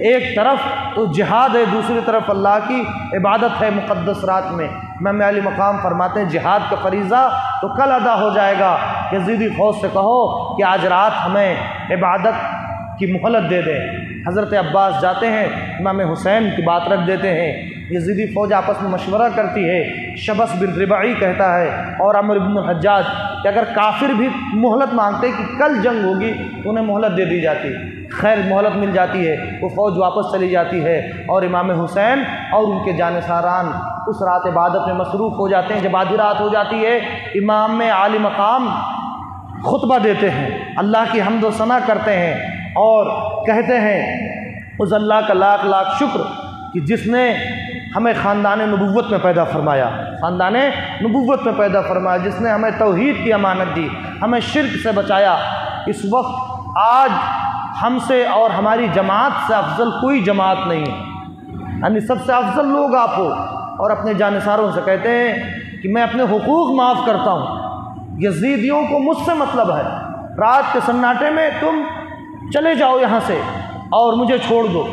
एक तरफ तो जिहाद है, दूसरी तरफ अल्लाह की इबादत है मुक़द्दस रात में। इमाम अली मकाम फरमाते हैं जिहाद का फ़रीज़ा तो कल अदा हो जाएगा, यज़ीदी फ़ौज से कहो कि आज रात हमें इबादत की मोहलत दे दें। हज़रत अब्बास जाते हैं, इमाम हुसैन की बात रख देते हैं। यज़ीदी फ़ौज आपस में मशवरा करती है। शबस बिन रिबाई कहता है और अमर इब्न हज्जाज कि अगर काफिर भी मोहलत मांगते कि कल जंग होगी तो उन्हें मोहलत दे दी जाती। खैर मोहलत मिल जाती है, वो फ़ौज वापस चली जाती है और इमाम हुसैन और उनके जानिसारान उस रात इबादत में मसरूफ़ हो जाते हैं। जब आधी रात हो जाती है, इमाम आली मकाम खुतबा देते हैं, अल्लाह की हम्द व सना करते हैं और कहते हैं उस अल्लाह का लाख लाख शुक्र कि जिसने हमें ख़ानदान नबुव्वत में पैदा फरमाया, ख़ानदान नबुव्वत में पैदा फरमाया, जिसने हमें तौहीद की अमानत दी, हमें शिर्क से बचाया। इस वक्त आज हमसे और हमारी जमात से अफजल कोई जमात नहीं है, यानी सबसे अफजल लोग आप हो। और अपने जानिसारों से कहते हैं कि मैं अपने हुकूक माफ़ करता हूँ, यज़ीदियों को मुझसे मतलब है, रात के सन्नाटे में तुम चले जाओ यहाँ से और मुझे छोड़ दो।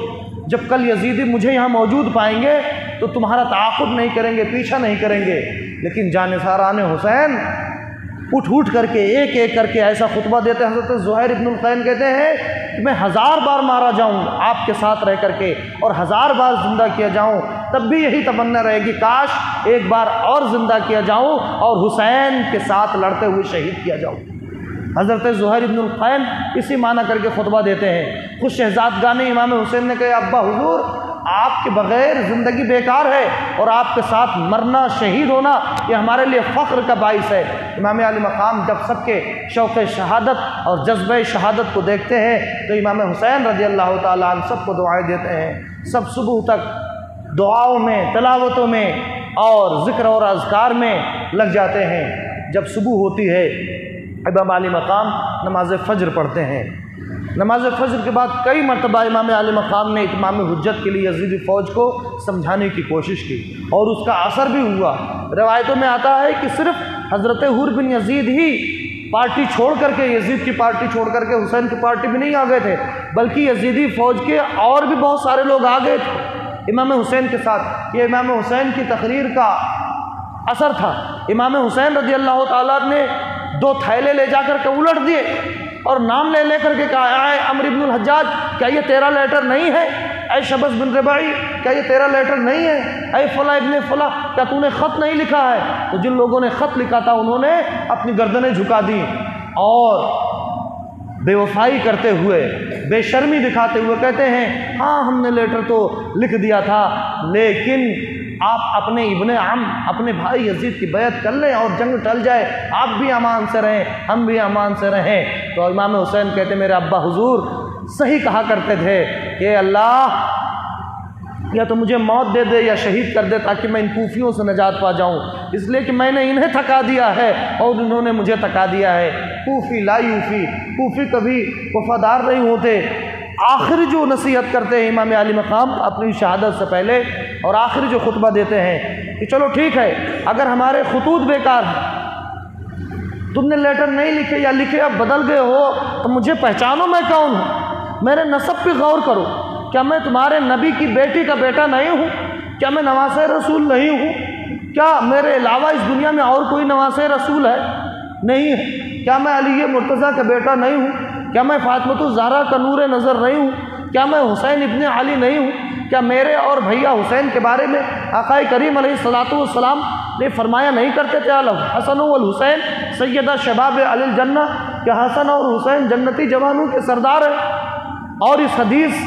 जब कल यज़ीदी मुझे यहाँ मौजूद पाएंगे तो तुम्हारा ताक़ुब नहीं करेंगे, पीछा नहीं करेंगे। लेकिन जानिसारान हुसैन उठ करके एक एक करके ऐसा खुतबा देते हैं। हज़रत ज़ुहैर इब्नुल क़ैम कहते हैं कि मैं 1000 बार मारा जाऊँ आपके साथ रह करके और 1000 बार ज़िंदा किया जाऊँ, तब भी यही तमन्ना रहेगी काश एक बार और ज़िंदा किया जाऊँ और हुसैन के साथ लड़ते हुए शहीद किया जाऊँ। हज़रत ज़ुहैर इब्नुल क़ैम इसी माना करके खुतबा देते हैं। कुछ शहज़ादगाने इमाम हुसैन ने कहा अब्बा हुजूर आपके बग़ैर ज़िंदगी बेकार है और आपके साथ मरना, शहीद होना, ये हमारे लिए फ़ख्र का बाइस है। इमाम आली मकाम जब सबके शौक़ शहादत और जज्बे शहादत को देखते हैं तो इमाम हुसैन रज़ी अल्लाह ताला अन्हु सबको दुआएं देते हैं। सब सुबह तक दुआओं में, तिलावतों में और ज़िक्र और अज़कार में लग जाते हैं। जब सुबह होती है इमाम आली मकाम नमाज फ़ज्र पढ़ते हैं। नमाज फ़ज्र के बाद कई मरतबा इमाम आली मकाम ने इमाम हुज्जत के लिए यज़ीदी फ़ौज को समझाने की कोशिश की और उसका असर भी हुआ। रवायतों में आता है कि सिर्फ़ हज़रत हुर बिन यज़ीद ही पार्टी छोड़ करके, यज़ीद की पार्टी छोड़ करके हुसैन की पार्टी में नहीं आ गए थे, बल्कि यज़ीदी फ़ौज के और भी बहुत सारे लोग आ गए थे इमाम हुसैन के साथ। ये इमाम हुसैन की तकरीर का असर था। इमाम हुसैन रज़ी अल्लाह ताला ने 2 थैले ले जाकर के उलट दिए और नाम ले लेकर के कहा, आए अम्र इब्नुल हज्जाज, क्या ये तेरा लेटर नहीं है? ऐ शबस बिन रबाई, क्या ये तेरा लेटर नहीं है? ऐ फ़ला इब्न फ़ला, क्या तूने ख़त नहीं लिखा है? तो जिन लोगों ने ख़त लिखा था उन्होंने अपनी गर्दनें झुका दी और बेवफाई करते हुए, बेशर्मी दिखाते हुए कहते हैं, हाँ हमने लेटर तो लिख दिया था, लेकिन आप अपने इब्ने अम, अपने भाई यजीद की बैत कर लें और जंग टल जाए, आप भी अमान से रहें, हम भी अमान से रहें। तो इमाम हुसैन कहते, मेरे अब्बा हुजूर सही कहा करते थे कि अल्लाह या तो मुझे मौत दे दे या शहीद कर दे ताकि मैं इन कूफियों से निजात पा जाऊं, इसलिए कि मैंने इन्हें थका दिया है और इन्होंने मुझे थका दिया है। कूफी ला यूफी, कूफी कभी वफादार नहीं होते। आखिरी जो नसीहत करते हैं इमाम आली मकाम अपनी शहादत से पहले और आखिरी जो खुतबा देते हैं कि चलो ठीक है, अगर हमारे खुतूत बेकार हैं, तुमने लेटर नहीं लिखे या लिखे अब बदल गए हो, तो मुझे पहचानो मैं कौन हूँ, मेरे नसब पे गौर करो। क्या मैं तुम्हारे नबी की बेटी का बेटा नहीं हूँ? क्या मैं नवासे रसूल नहीं हूँ? क्या मेरे अलावा इस दुनिया में और कोई नवासे रसूल है? नहीं है। क्या मैं अली मुर्तज़ा का बेटा नहीं हूँ? क्या मैं फातिमा ज़हरा का नूर नज़र नहीं हूँ? क्या मैं हुसैन इब्ने अली नहीं हूँ? क्या मेरे और भैया हुसैन के बारे में आक़ाए करीम अलैहिस्सलातु वस्सलाम ने फरमाया नहीं करते थे, अल हसन वल हुसैन सैयदा शबाब अल जन्ना, क्या हसन और हुसैन जन्नती जवानों के सरदार हैं? और इस हदीस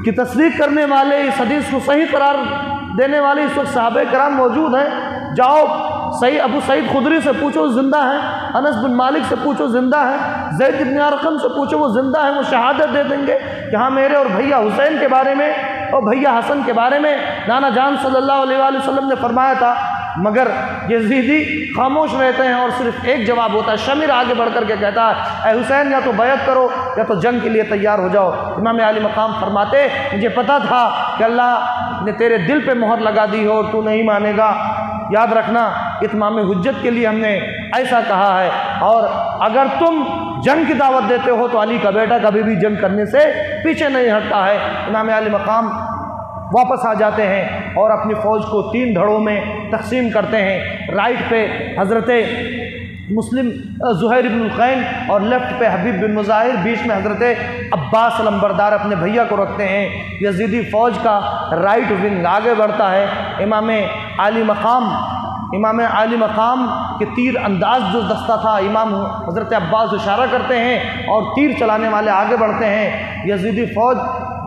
की तस्दीक करने वाले, इस हदीस को सही करार देने वाले इस वक्त सहाबे कराम मौजूद हैं। जाओ सही अबू सईद खुदरी से पूछो जिंदा है, अनस बिन मालिक से पूछो जिंदा है, ज़ैद इब्न अरक़म से पूछो वो जिंदा है, वो शहादत दे देंगे कि हाँ मेरे और भैया हुसैन के बारे में और भैया हसन के बारे में नाना जान सल्लल्लाहु अलैहि वसल्लम ने फरमाया था। मगर यज़ीदी खामोश रहते हैं और सिर्फ एक जवाब होता है। शमीर आगे बढ़ कर के कहता है, ए हुसैन या तो बैत करो या तो जंग के लिए तैयार हो जाओ। इमाम आली मकाम फरमाते, मुझे पता था कि अल्लाह ने तेरे दिल पे मोहर लगा दी हो और तू नहीं मानेगा। याद रखना, इत्माम हुज्जत के लिए हमने ऐसा कहा है, और अगर तुम जंग की दावत देते हो तो अली का बेटा कभी भी जंग करने से पीछे नहीं हटता है। इमाम आली मकाम वापस आ जाते हैं और अपनी फ़ौज को 3 धड़ों में तकसीम करते हैं। राइट पे हज़रत मुस्लिम ज़ुहैर इब्न क़ैन और लेफ़्ट पे हबीब बिन मुज़ाहिर, बीच में हज़रत अब्बास अलंबरदार अपने भैया को रखते हैं। यज़ीदी फ़ौज का राइट विंग आगे बढ़ता है। इमाम आली मकाम के तीर अंदाज जो दस्ता था, इमाम हज़रत अब्बास इशारा करते हैं और तीर चलाने वाले आगे बढ़ते हैं। यज़ीदी फ़ौज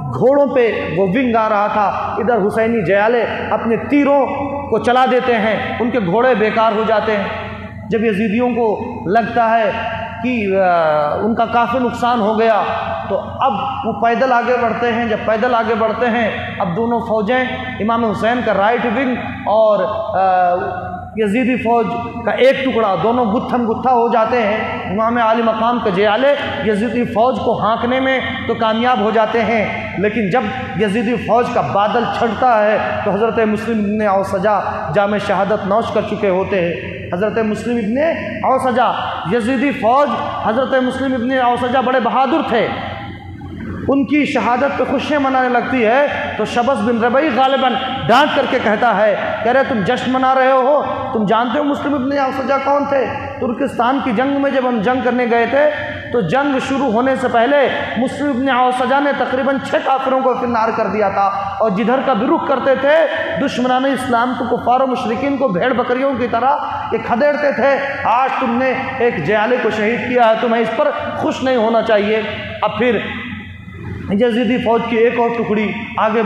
घोड़ों पे वो विंग आ रहा था, इधर हुसैनी जयाले अपने तीरों को चला देते हैं, उनके घोड़े बेकार हो जाते हैं। जब यजीदियों को लगता है कि उनका काफ़ी नुकसान हो गया तो अब वो पैदल आगे बढ़ते हैं। जब पैदल आगे बढ़ते हैं, अब दोनों फ़ौजें, इमाम हुसैन का राइट विंग और यजीदी फ़ौज का एक टुकड़ा, दोनों गुत्थम गुत्था हो जाते हैं। इमाम आली मकाम के जयाले यजीदी फ़ौज को हाँकने में तो कामयाब हो जाते हैं, लेकिन जब यजीदी फ़ौज का बादल छटता है तो हज़रत मुस्लिम इब्ने औसजा जाम शहादत नौश कर चुके होते हैं। हज़रत मुस्लिम इब्ने औसजा, यजीदी फ़ौज, हज़रत मुस्लिम इब्ने औसजा बड़े बहादुर थे, उनकी शहादत पे खुशियाँ मनाने लगती है तो शबस बिन रबई गालिबन डांट करके कहता है, कह रहे तुम जश्न मना रहे हो, तुम जानते हो मुस्लिम इब्ने औसजा कौन थे? तुर्किस्तान की जंग में जब हम जंग करने गए थे तो जंग शुरू होने से पहले मुस्लिम इब्ने औसजा ने तकरीबन 6 काफिरों को फिन्नार कर दिया था, और जिधर का भी रुख करते थे दुश्मनाने इस्लाम को, कुफार और मुशरिकीन को भेड़ बकरियों की तरह ये खदेड़ते थे। आज तुमने एक जयाले को शहीद किया है, तुम्हें इस पर खुश नहीं होना चाहिए। अब फिर यजीदी फ़ौज की एक और टुकड़ी आगे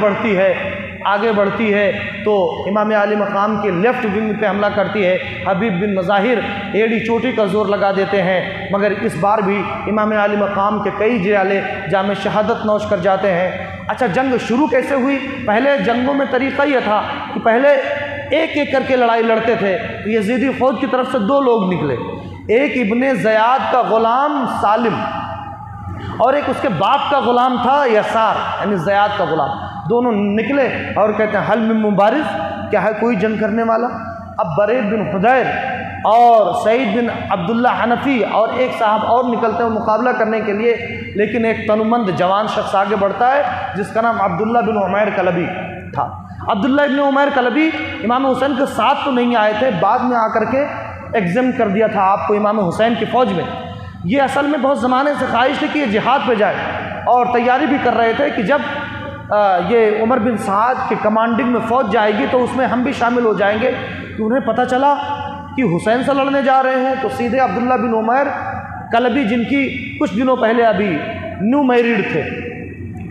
बढ़ती है तो इमाम आली मकाम के लेफ़्ट विंग पे हमला करती है। हबीब बिन मज़ाहिर एड़ी चोटी का ज़ोर लगा देते हैं, मगर इस बार भी इमाम आली मकाम के कई जियाले जाम शहादत नौश कर जाते हैं। अच्छा, जंग शुरू कैसे हुई? पहले जंगों में तरीक़ा यह था कि पहले एक एक करके लड़ाई लड़ते थे। तो यजीदी फ़ौज की तरफ से 2 लोग निकले, एक इब्ने ज़याद का ग़ुलाम सालिम और एक उसके बाप का ग़ुलाम था यसार, यानी ज़याद का ग़ुलाम। दोनों निकले और कहते हैं हल मिन मुबारिज़, क्या है कोई जंग करने वाला? अब बरीद बिन हुदैर और सईद बिन अब्दुल्ला हनफी और एक साहब और निकलते हैं मुकाबला करने के लिए, लेकिन एक तनुमंद जवान शख्स आगे बढ़ता है जिसका नाम अब्दुल्ला बिन उमैर कलबी था। अब्दुल्ला बिन उमैर कलबी इमाम हुसैन के साथ तो नहीं आए थे, बाद में आकर के एग्जाम कर दिया था आपको इमाम हुसैन की फ़ौज में। ये असल में बहुत ज़माने से ख्वाहिश थी कि ये जिहाद पे जाए और तैयारी भी कर रहे थे कि जब ये उमर बिन साद के कमांडिंग में फ़ौज जाएगी तो उसमें हम भी शामिल हो जाएंगे। कि उन्हें पता चला कि हुसैन से लड़ने जा रहे हैं तो सीधे अब्दुल्ला बिन उमैर कलबी, जिनकी कुछ दिनों पहले अभी न्यू मैरिड थे,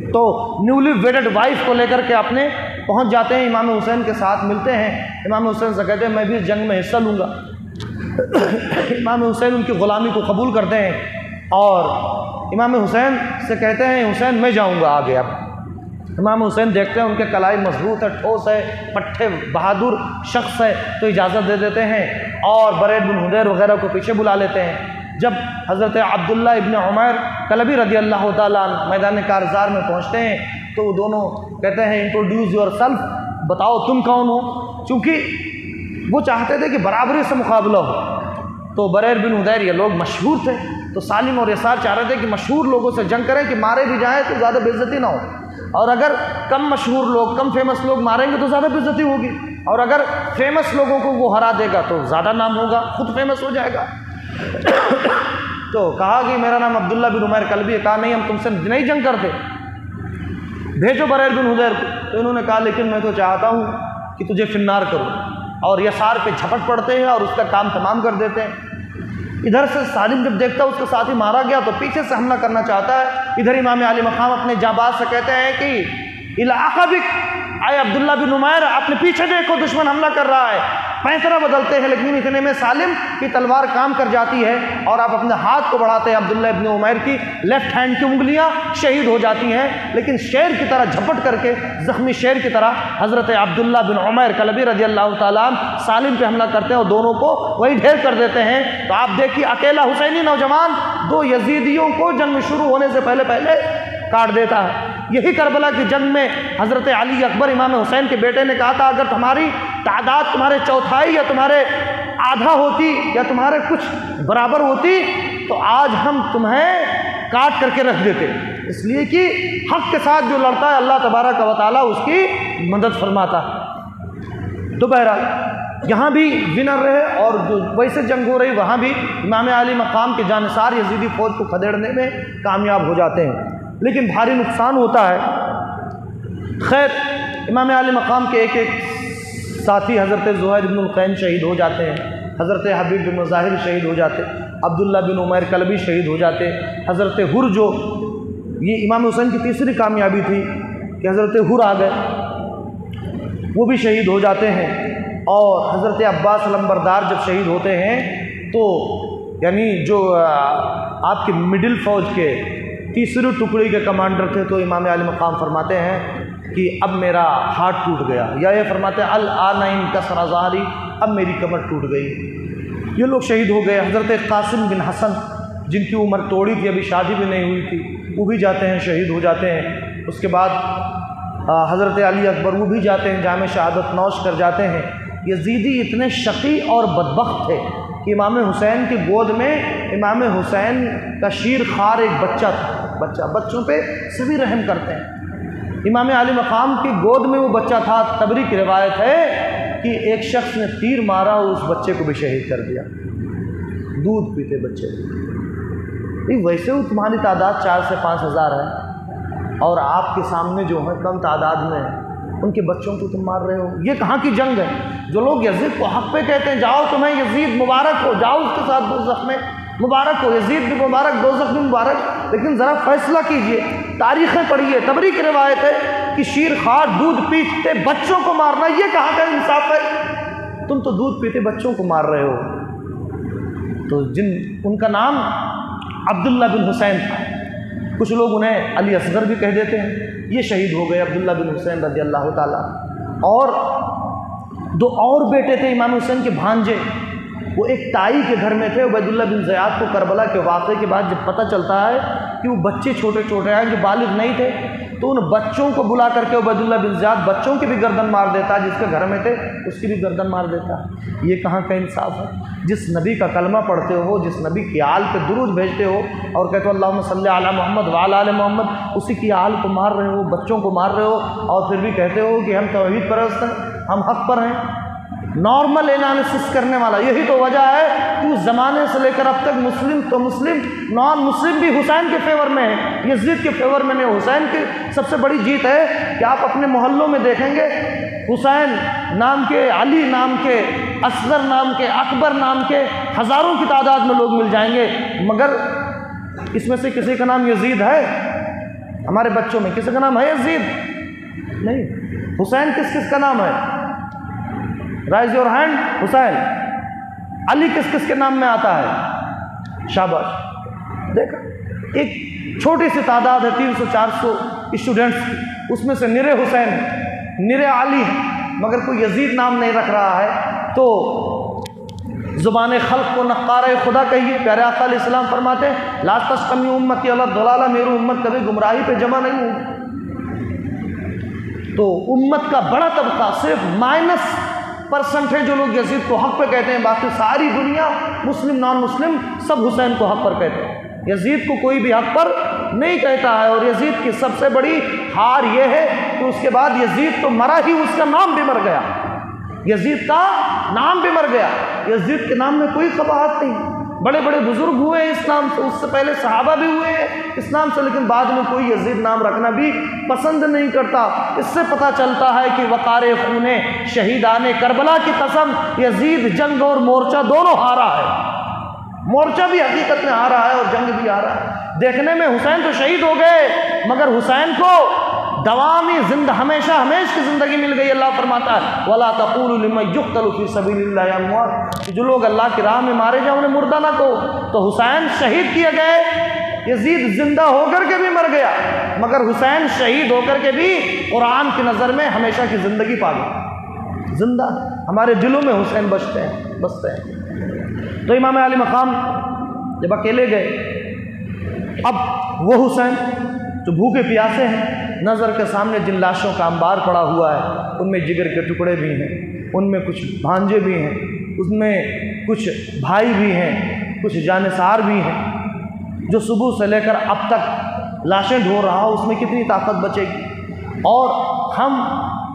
तो न्यूली वेडेड वाइफ को लेकर के अपने पहुंच जाते हैं, इमाम हुसैन के साथ मिलते हैं। इमाम हुसैन से कहते हैं मैं भी इस जंग में हिस्सा लूँगा। इमाम हुसैन उनकी ग़ुलामी को कबूल करते हैं और इमाम हुसैन से कहते हैं हुसैन मैं जाऊँगा आगे। अब इमाम हुसैन देखते हैं उनके कलाई मजबूत है, ठोस है, पट्टे बहादुर शख्स है, तो इजाज़त दे देते हैं और बरीद बिन हुदैर वगैरह को पीछे बुला लेते हैं। जब हज़रत अब्दुल्ला इब्न उमैर कलबी रज़ी अल्लाह ताला अन्हु मैदान कारज़ार में पहुँचते हैं तो दोनों कहते हैं इंट्रोड्यूस योर सेल्फ, बताओ तुम कौन हो, चूँकि वो चाहते थे कि बराबरी से मुकाबला हो। तो बरीद बिन हुदैर ये लोग मशहूर थे, तो सालिम और यसार चाह रहे थे कि मशहूर लोगों से जंग करें कि मारे भी जाएँ तो ज़्यादा बेइज्जती ना हो, और अगर कम मशहूर लोग, कम फेमस लोग मारेंगे तो ज़्यादा बेइज्जती होगी, और अगर फेमस लोगों को वो हरा देगा तो ज़्यादा नाम होगा, खुद फेमस हो जाएगा। तो कहा कि मेरा नाम अब्दुल्ला बिन उमैर कलबी है। कहा नहीं, हम तुमसे नहीं जंग करते, भेजो बरीद बिन हुदैर को। तो इन्होंने कहा लेकिन मैं तो चाहता हूँ कि तुझे फिन्नार करूँ, और यसार पे झपट पड़ते हैं और उसका काम तमाम कर देते हैं। इधर से सालिम जब देखता है उसके साथ ही मारा गया तो पीछे से हमला करना चाहता है। इधर इमाम आली मकाम अपने जाबाज से कहते हैं कि इलाका बिक आए अब्दुल्ला बिन उमैर, अपने पीछे देखो दुश्मन हमला कर रहा है। पैंतरा बदलते हैं, लेकिन इतने में सालिम की तलवार काम कर जाती है और आप अपने हाथ को बढ़ाते हैं, अब्दुल्ला इब्न उमैर की लेफ्ट हैंड की उंगलियां शहीद हो जाती हैं। लेकिन शेर की तरह झपट करके, जख्मी शेर की तरह हज़रत अब्दुल्ला बिन उमैर कलबी रज़ी अल्लाह ताला अन्हु सालिम पे हमला करते हैं और दोनों को वही ढेर कर देते हैं। तो आप देखिए, अकेला हुसैनी नौजवान 2 यजीदियों को जंग शुरू होने से पहले पहले काट देता है। यही करबला की जंग में हज़रत अली अकबर इमाम हुसैन के बेटे ने कहा था, अगर तुम्हारी तादाद तुम्हारे चौथाई या तुम्हारे आधा होती या तुम्हारे कुछ बराबर होती तो आज हम तुम्हें काट करके रख देते, इसलिए कि हक़ के साथ जो लड़ता है अल्लाह तबारक व तआला उसकी मदद फरमाता है। तो बहरहाल यहाँ भी विनर रहे और जो वैसे जंग हो रही वहाँ भी इमाम आली मकाम के जानिसार यजीदी फ़ौज को खदेड़ने में कामयाब हो जाते हैं, लेकिन भारी नुकसान होता है। खैर, इमाम आली मकाम के एक एक साथी हज़रत ज़ुहैर इब्नुल क़ैन शहीद हो जाते हैं, हज़रत हबीब बिन मज़ाहिर शहीद हो जाते, अब्दुल्ला बिन उमैर कलबी शहीद हो जाते, हज़रत हुर, जो ये इमाम हुसैन की तीसरी कामयाबी थी कि हज़रत हुर आ गए, वो भी शहीद हो जाते हैं। और हज़रत अब्बास लंबरदार जब शहीद होते हैं तो यानी जो आपके मिडिल फ़ौज के तीसरी टुकड़ी के कमांडर थे, तो इमाम आली मकाम फरमाते हैं कि अब मेरा हाथ टूट गया, या ये फरमाते हैं अल आना इनकसर ज़हरी, अब मेरी कमर टूट गई। ये लोग शहीद हो गए। हज़रत कासिम बिन हसन, जिनकी उम्र तोड़ी थी, अभी शादी भी नहीं हुई थी, वो भी जाते हैं, शहीद हो जाते हैं। उसके बाद हज़रत अली अकबर वो भी जाते हैं, जाम शहादत नौश कर जाते हैं। यजीदी इतने शकी और बदबख्त थे कि इमाम हुसैन की गोद में इमाम हुसैन का शीर खार एक बच्चा था। बच्चों पे सभी रहम करते हैं। इमाम आली मकाम की गोद में वो बच्चा था। तबरी की रिवायत है कि एक शख्स ने तीर मारा और उस बच्चे को भी शहीद कर दिया। दूध पीते बच्चे। वैसे वो तुम्हारी तादाद 4 से 5 हज़ार है और आपके सामने जो है कम तादाद में उनके बच्चों को तुम मार रहे हो। ये कहाँ की जंग है? जो लोग यजीद को हक़ पे कहते हैं, जाओ तुम्हें यजीद मुबारक हो, जाओ उसके साथ दोज़ख में मुबारक हो, यजीद भी मुबारक, दोज़ख भी मुबारक, लेकिन ज़रा फैसला कीजिए तारीखें पढ़िए, तबरी की रिवायत है कि शीरखार दूध पीते बच्चों को मारना ये कहाँ का इंसाफ है? तुम तो दूध पीते बच्चों को मार रहे हो। तो उनका नाम अब्दुल्ला बिन हुसैन था, कुछ लोग उन्हें अली असगर भी कह देते हैं। ये शहीद हो गए अब्दुल्ला बिन हुसैन रज़ी अल्लाह ताला। और दो और बेटे थे इमाम हुसैन के भांजे, वो एक ताई के घर में थे। उबैदुल्लाह बिन ज़ियाद को करबला के वाक़े के बाद जब पता चलता है कि वो बच्चे छोटे छोटे हैं जो बालिग नहीं थे, तो उन बच्चों को बुला करके उबैदुल्लाह बिन ज़ियाद बच्चों की भी गर्दन मार देता, जिसके घर में थे उसकी भी गर्दन मार देता। ये कहाँ का इंसाफ है? जिस नबी का कलमा पढ़ते हो, जिस नबी की आल पे दुरूद भेजते हो और कहते हो अल्लाहुम्मा सल्ली अला मोहम्मद व अला आले मोहम्मद, उसी की आल को मार रहे हो, बच्चों को मार रहे हो, और फिर भी कहते हो कि हम तौहीद परस्त हैं, हम हक़ पर हैं। नॉर्मल एनालिसिस करने वाला, यही तो वजह है कि उस ज़माने से लेकर अब तक मुस्लिम तो मुस्लिम, नॉन मुस्लिम भी हुसैन के फेवर में है, यजीद के फेवर में नहीं। हुसैन की सबसे बड़ी जीत है कि आप अपने मोहल्लों में देखेंगे हुसैन नाम के, अली नाम के, असगर नाम के, अकबर नाम के हज़ारों की तादाद में लोग मिल जाएंगे, मगर इसमें से किसी का नाम यजीद है? हमारे बच्चों में किसी का नाम है यजीद? नहीं। हुसैन किस किस का नाम है? Rise your hand. Hussain. Ali किस किस के नाम में आता है? शाबाश। देखा, एक छोटी सी तादाद है 300-400 स्टूडेंट्स की, उसमें से निरे हुसैन, निरे अली है, मगर कोई यजीद नाम नहीं रख रहा है। तो ज़ुबान खल्क़ को नक़्क़ार खुदा कहिए। प्यारे आका अलैहिस्सलाम फरमाते हैं ला तस्तमी उम्मती अला दलाला, मेरी उम्मत कभी गुमराही पे जमा नहीं होगी। तो उम्मत का बड़ा तबका सिर्फ -% है जो लोग यजीद को हक़ पे कहते हैं, बाकी सारी दुनिया मुस्लिम नॉन मुस्लिम सब हुसैन को हक़ पर कहते हैं। यजीद को कोई भी हक़ पर नहीं कहता है। और यजीद की सबसे बड़ी हार यह है कि उसके बाद यजीद तो मरा ही, उसका नाम भी मर गया, यजीद का नाम भी मर गया। यजीद के नाम में कोई कबाहत नहीं। बड़े बड़े बुजुर्ग हुए हैं इस्लाम से, उससे पहले सहाबा भी हुए हैं इस्लाम से, लेकिन बाद में कोई यजीद नाम रखना भी पसंद नहीं करता। इससे पता चलता है कि वक़ारे खूने शहीदाने करबला की कसम, यजीद जंग और मोर्चा दोनों हारा है। मोर्चा भी हकीकत में हारा है और जंग भी हारा है। देखने में हुसैन तो शहीद हो गए, मगर हुसैन को दवामी जिंदा हमेशा की ज़िंदगी मिल गई। अल्लाह फरमाता है वला तक़ूलू लिमन युक़्तलू फ़ी सबीलिल्लाहि अमवात, जो लोग अल्लाह की राह में मारे जाए उन्हें मुर्दा ना कहो। तो हुसैन शहीद किए गए, यजीद जिंदा होकर के भी मर गया, मगर हुसैन शहीद होकर के भी कुरान की नज़र में हमेशा की ज़िंदगी पा गए। जिंदा हमारे दिलों में हुसैन बसते हैं। तो इमाम आली मकाम जब अकेले गए, अब वो हुसैन जो भूखे प्यासे हैं, नज़र के सामने जिन लाशों का अंबार पड़ा हुआ है, उनमें जिगर के टुकड़े भी हैं, उनमें कुछ भांजे भी हैं, उसमें कुछ भाई भी हैं, कुछ जानिसार भी हैं। जो सुबह से लेकर अब तक लाशें ढो रहा, उसमें कितनी ताकत बचेगी? और हम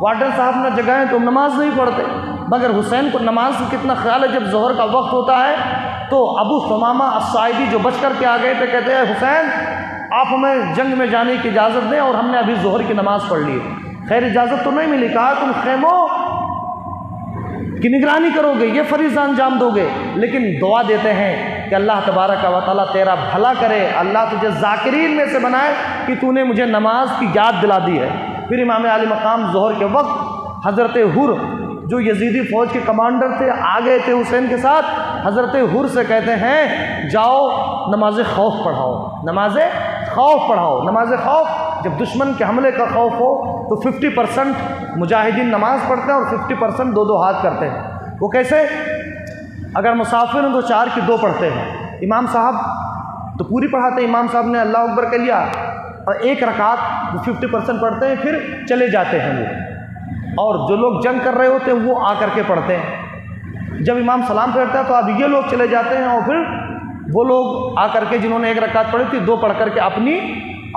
वार्डन साहब न जगाएं तो नमाज नहीं पढ़ते, मगर हुसैन को नमाज से कितना ख्याल है। जब जोहर का वक्त होता है तो अबू सुमामा अस्साइदी जो बच कर के आ गए थे, कहते हैं हुसैन आप हमें जंग में जाने की इजाज़त दें, और हमने अभी जोहर की नमाज़ पढ़ ली है। खैर इजाज़त तो नहीं मिली, कहा तुम खेमों की निगरानी करोगे, ये फरीज़ा अंजाम दोगे, लेकिन दुआ देते हैं कि अल्लाह तबारक व तआला तेरा भला करे, अल्लाह तुझे ज़ाकिरीन में से बनाए कि तूने मुझे नमाज की याद दिला दी है। फिर इमाम आली मकाम जोहर के वक्त हज़रत हुर जो यजीदी फ़ौज के कमांडर थे आ गए थे हुसैन के साथ। हज़रत हुर से कहते हैं जाओ नमाज खौफ पढ़ाओ, नमाज खौफ पढ़ाओ। नमाज खौफ जब दुश्मन के हमले का खौफ हो तो 50% मुजाहिदीन नमाज पढ़ते हैं और 50% 2-2 हाथ करते हैं। वो कैसे? अगर मुसाफिर हैं तो 4 की 2 पढ़ते हैं। इमाम साहब तो पूरी पढ़ाते हैं, इमाम साहब ने अल्लाह अकबर कह लिया और 1 रकात वो 50% पढ़ते हैं, फिर चले जाते हैं वो, और जो लोग जंग कर रहे होते हैं वो आकर के पढ़ते हैं। जब इमाम सलाम फेरता है तो अब ये लोग चले जाते हैं, और फिर वो लोग आकर के जिन्होंने 1 रकात पढ़ी थी 2 पढ़ करके अपनी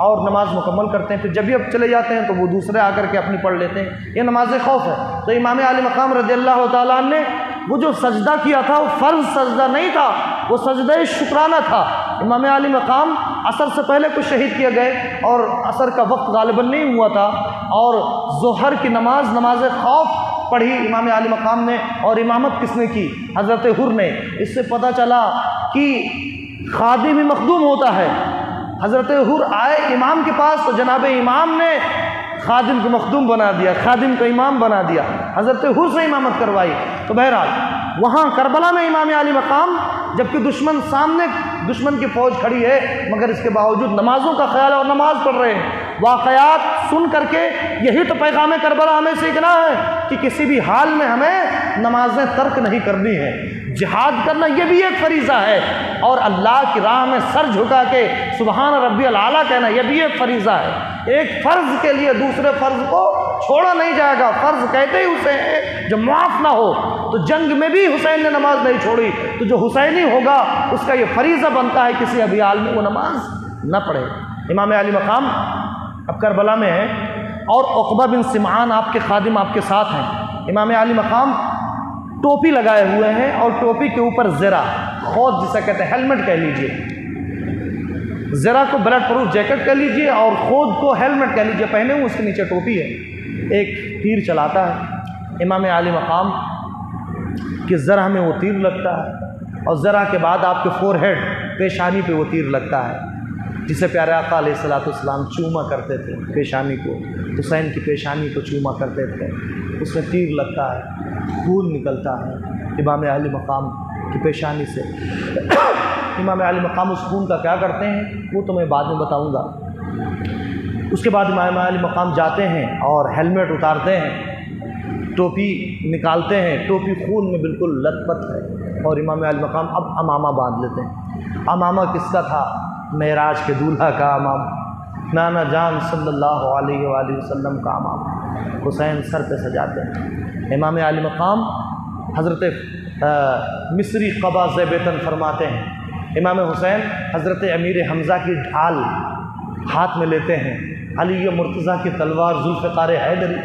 और नमाज मुकम्मल करते हैं। फिर जब भी अब चले जाते हैं तो वो दूसरे आकर के अपनी पढ़ लेते हैं। ये नमाज खौफ है। तो इमाम आली मकाम रज़ियल्लाहु ताला ने वो जो सजदा किया था वो फ़र्ज़ सजदा नहीं था, वो सजदा शुक्राना था। इमाम आली मकाम असर से पहले कुछ शहीद किए गए और असर का वक्त गालिबन नहीं हुआ था, और ज़ोहर की नमाज खौफ पढ़ी इमाम आली मकाम ने। और इमामत किसने की? हज़रत हुर ने। इससे पता चला कि खादिम ही मखदूम होता है, हज़रत हुर आए इमाम के पास तो जनाब इमाम ने खादिम को मखदूम बना दिया, खादिम को इमाम बना दिया, हज़रत हुर से इमामत करवाई। तो बहरहाल वहाँ करबला में इमाम अली मकाम, जबकि दुश्मन सामने, दुश्मन की फ़ौज खड़ी है, मगर इसके बावजूद नमाज़ों का ख्याल है और नमाज़ पढ़ रहे हैं। वाक़यात सुन करके यही तो पैगाम करबला हमें सीखना है कि किसी भी हाल में हमें नमाज़ें तर्क नहीं करनी है। जिहाद करना ये भी एक फ़रीज़ा है, और अल्लाह की राह में सर झुका के सुबहान रब्बियल आला कहना ये भी एक फ़रीज़ा है। एक फ़र्ज़ के लिए दूसरे फ़र्ज़ को छोड़ा नहीं जाएगा। फ़र्ज़ कहते ही उसे है जो माफ़ ना हो। तो जंग में भी हुसैन ने नमाज नहीं छोड़ी, तो जो हुसैनी होगा उसका ये फ़रीज़ा बनता है किसी अभी हाल में वो नमाज न पढ़े। इमाम अली मकाम अब करबला में है और उक़बा बिन सिमआन आपके खादिम आपके साथ हैं। इमाम अली मकाम टोपी लगाए हुए हैं और टोपी के ऊपर ज़रा, खौद जिसे कहते हैं, हेलमेट कह लीजिए, ज़रा को ब्लड प्रूफ जैकेट कह लीजिए और खौद को हेलमेट कह लीजिए, पहने हुए उसके नीचे टोपी है, एक तीर चलाता है। इमाम अली मकाम कि ज़रा में वो तीर लगता है और ज़रा के बाद आपके फोरहेड, पेशानी पे वो तीर लगता है, जिसे प्यारे आका अलैहिस्सलाम चूमा करते थे पेशानी को, हुसैन की पेशानी को चूमा करते थे, उसमें तीर लगता है, खून निकलता है इमाम अली मकाम की पेशानी से। इमाम अली मकाम उस खून का क्या करते हैं वो तो मैं बाद में बताऊँगा। उसके बाद इमाम अली मकाम जाते हैं और हेलमेट उतारते हैं, टोपी निकालते हैं, टोपी खून में बिल्कुल लथपथ है, और इमाम अली मकाम अब अमामा बांध लेते हैं। अमामा किसका था? मेराज के दूल्हा का अमामा, नाना जान सल्लल्लाहु अलैहि वसल्लम का अमामा हुसैन सर पे सजाते हैं। इमाम अली मकाम हज़रत मिस्री क़बा ज़ेबतन फरमाते हैं, इमाम हुसैन हज़रत अमीर हमज़ा की ढाल हाथ में लेते हैं, अली मुर्तज़ा की तलवार ज़ुल्फ़िकार हैदरी,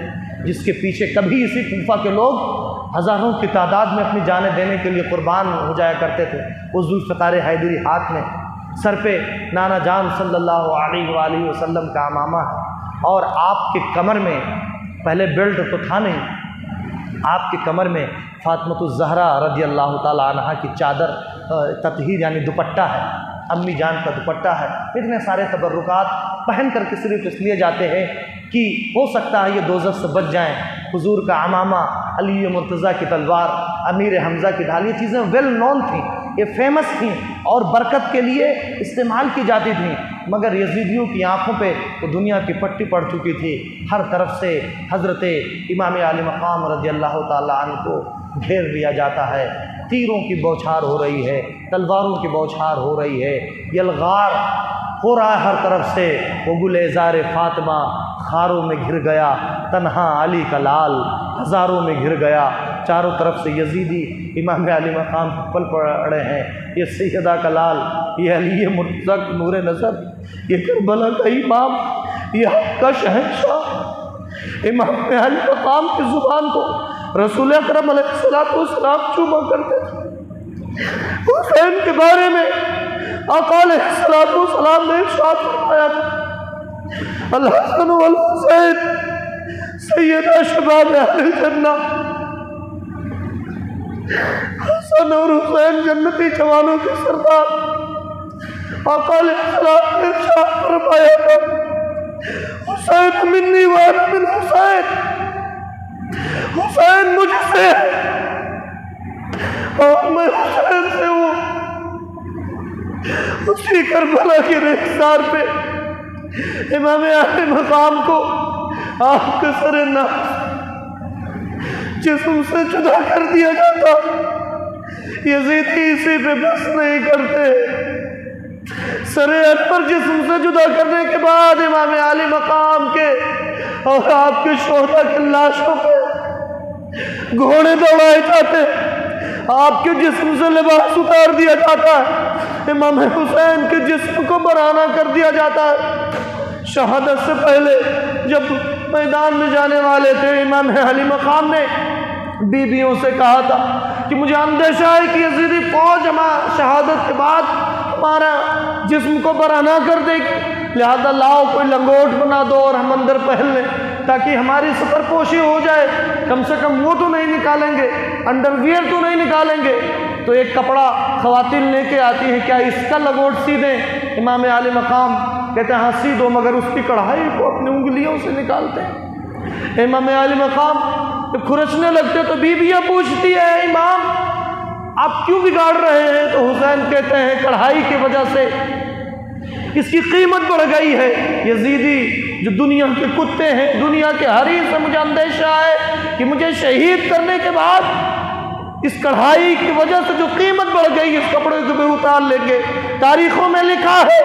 जिसके पीछे कभी इसी कूफा के लोग हज़ारों की तादाद में अपनी जानें देने के लिए कुर्बान हो जाया करते थे, वो ज़ुल्फ़िकार हैदरी हाथ में, सर पे नाना जान सल्लल्लाहु अलैहि वसल्लम का अमामा है, और आपके कमर में पहले बेल्ट तो था नहीं, आपके कमर में फ़ातिमतुज़ ज़हरा रज़ियल्लाहु ताला अन्हा की चादर ततहीर यानी दुपट्टा है, अम्मी जान का दुपट्टा है। इतने सारे तबर्रुकात पहन करके सिर्फ इसलिए जाते हैं कि हो सकता है ये दोज़ख से बच जाएं। हुजूर का अमामा, अली मुर्तज़ा की तलवार, अमीर हमज़ा की ढाल, ये चीज़ें वेल नोन थी, ये फेमस थी और बरकत के लिए इस्तेमाल की जाती थी। मगर यजीदियों की आँखों पे तो दुनिया की पट्टी पड़ चुकी थी, हर तरफ से हज़रत इमाम अली मकाम रज़ियल्लाहु ताला अन्हु को घेर लिया जाता है, तीरों की बौछार हो रही है, तलवारों की बौछार हो रही है, यलगार हो रहा है हर तरफ से। वो गुलेज़ार फ़ातिमा खारों में घिर गया, तन्हा अली का लाल हज़ारों में घिर गया। चारों तरफ से यजीदी इमाम अली मकाम पल पड़े हैं, ये सैयदा का लाल, ये अली मुर्तज़ा नूर नज़र, ये करबला का इमाम, ये आपका शहंशाह। इमाम अली मकाम की ज़ुबान को रसूल अकरम अलैहिस्सलाम चूमा करते थे। हुसैन के बारे में आका अलैहिस्सलाम ने इरशाद फरमाया था, अल हसन वल हुसैन सैयदा शबाब अहल जन्नह, हसन और हुसैन जन्नती जवानों के सरदार। आका अलैहिस्सलाम ने इरशाद फरमाया था, हुसैन मिन्नी व अना मिन हुसैन, हुसैन मुझसे और मैं हुसैन से हूँ। उसी करबला के रेगिस्तान पे इमाम अली मकाम को आपके सर जिस्म से जुदा कर दिया जाता। यजीदी इसी पे बस नहीं करते, सरे पर जिस्म से जुदा करने के बाद इमाम अली मकाम के और आपके शोहदा की लाशों पे घोड़े दौड़ाए जाते, आपके जिस्म से लिबास उतार दिया जाता है, इमाम हुसैन के जिस्म को बराना कर दिया जाता है। शहादत से पहले जब मैदान में जाने वाले थे, इमाम अली मकाम ने बीबियों से कहा था कि मुझे अंदेशा है कि यजीदी फौज शहादत के बाद हमारा जिस्म को बराना कर देगी, लिहाजा लाओ कोई लंगोट बना दो और हम अंदर पहन लें ताकि हमारी सफरपोशी हो जाए। कम से कम वो तो नहीं निकालेंगे, अंडरवियर तो नहीं निकालेंगे। तो एक कपड़ा ख़वातीन लेके आती है, क्या इसका लगोट सी दें? इमाम आली मकाम कहते हैं हाँ सी दो, मगर उसकी कढ़ाई को अपनी उंगलियों से निकालते हैं। इमाम आली मकाम जब खुरचने लगते तो बीबियाँ पूछती है इमाम आप क्यों बिगाड़ रहे हैं? तो हुसैन कहते हैं कढ़ाई की वजह से इसकी कीमत बढ़ गई है। यजीदी जो दुनिया के कुत्ते हैं, दुनिया के हरीम से मुझे अंदेशा है कि मुझे शहीद करने के बाद इस कढ़ाई की वजह से जो कीमत बढ़ गई इस कपड़े को भी उतार लेंगे। तारीखों में लिखा है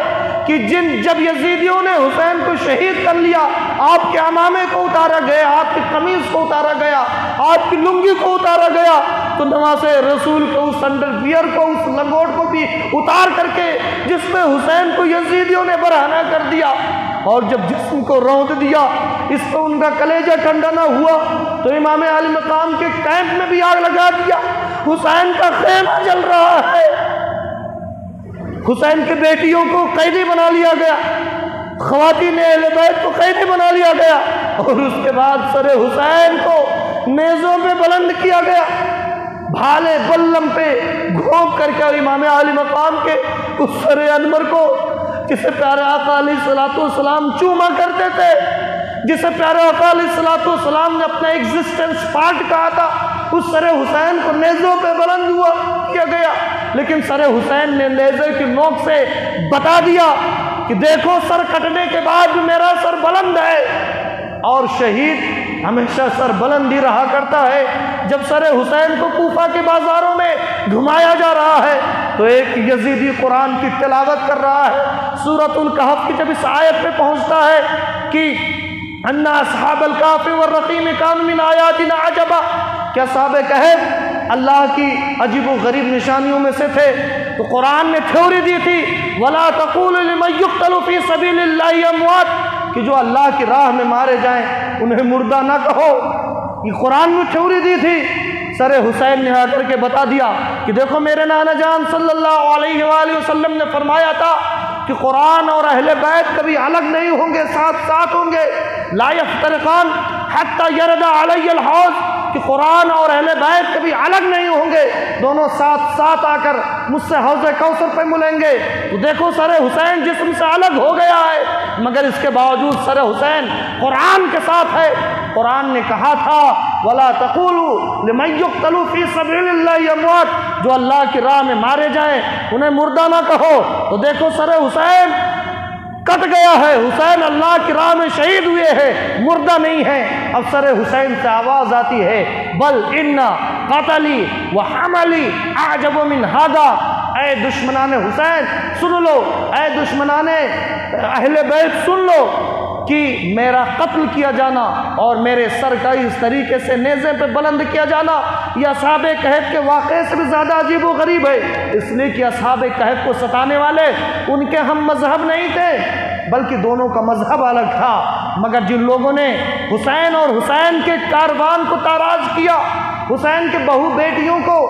कि जब यजीदियों ने हुसैन को शहीद कर लिया, आपके अमामे को उतारा गया, आपकी कमीज को उतारा गया, आपकी लुंगी को उतारा गया, तो नवासे रसूल को उस अंडरवियर को उस लंगोट को भी उतार करके जिसमें हुसैन को यजीदियों ने बरहना कर दिया और जब जिस्म को रौंद दिया, इस पर उनका कलेजा ठंडा ना हुआ तो इमाम आली मकाम के कैंप में भी आग लगा दिया। हुसैन का खेमा जल रहा है, हुसैन के बेटियों को कैदी बना लिया गया, ख़वातीन अहले बैत को कैदी बना लिया गया और उसके बाद सरे हुसैन को नेज़ों पे बुलंद किया गया, भाले बल्लम पे घोंप करके। और इमाम आली मकाम के उस सरे अनवर को जिसे प्यारे आका अलैहिस्सलाम चूमा करते थे, जिसे प्यारे आका अलैहिस्सलाम ने अपना एग्जिस्टेंस पार्ट कहा था, उस सरे हुसैन को नेज़ों पे बुलंद हुआ किया गया। लेकिन सरे हुसैन ने नेज़े की नोक से बता दिया कि देखो सर कटने के बाद भी मेरा सर बुलंद है और शहीद हमेशा सर बुलंद ही रहा करता है। जब सरे हुसैन को कूफा के बाजारों में घुमाया जा रहा है तो एक यजीदी कुरान की तिलावत कर रहा है। सूरतुल कहफ की जब इस आयत पे पहुंचता है कि अन्ना अस्हाबल काफ़ी व रक़ीम कानू मिन आयातिना अजबा, क्या साहबे कहफ अल्लाह की अजीब व गरीब निशानियों में से थे, तो कुरान ने थ्योरी दी थी वला तक़ूलू लिमन युक़्तलू फ़ी सबीलिल्लाहि अमवात, कि जो अल्लाह की राह में मारे जाएं उन्हें मुर्दा ना कहो। ये कुरान में थ्योरी दी थी। सरे हुसैन ने आकर के बता दिया कि देखो मेरे नाना जान सल्लल्लाहु अलैहि वसल्लम ने फरमाया था कि कुरान और अहले बैत कभी अलग नहीं होंगे, साथ साथ होंगे। ला यफ्तरिक़ान हत्ता यरदा अलैहिल हौज़, कि कुरान और अहले बैत कभी अलग नहीं होंगे, दोनों साथ साथ आकर मुझसे हौज़े कौसर पे मिलेंगे। तो देखो सरे हुसैन जिस्म से अलग हो गया है, मगर इसके बावजूद सरे हुसैन कुरान के साथ है। कुरान ने कहा था वला तक़ूलू लिमन युक़्तलू फ़ी सबीलिल्लाहि अमवात, जो अल्लाह की राह में मारे जाएं उन्हें मुर्दा ना कहो। तो देखो सरे हुसैन कट गया है, हुसैन अल्लाह की राह में शहीद हुए हैं, मुर्दा नहीं है। अब सरे हुसैन से आवाज़ आती है बल इन्ना क़तली व हमली अअजब मिन हादा, ऐ दुश्मनाने हुसैन सुन लो, ऐ दुश्मनाने अहले बैत सुन लो कि मेरा कत्ल किया जाना और मेरे सर का इस तरीके से नेज़े पे बुलंद किया जाना यह असहाबे कहफ के वाक़े से भी ज़्यादा अजीब व गरीब है। इसलिए कि असहाबे कहफ को सताने वाले उनके हम मज़हब नहीं थे, बल्कि दोनों का मज़हब अलग था। मगर जिन लोगों ने हुसैन और हुसैन के कारवान को ताराज किया, हुसैन के बहू बेटियों को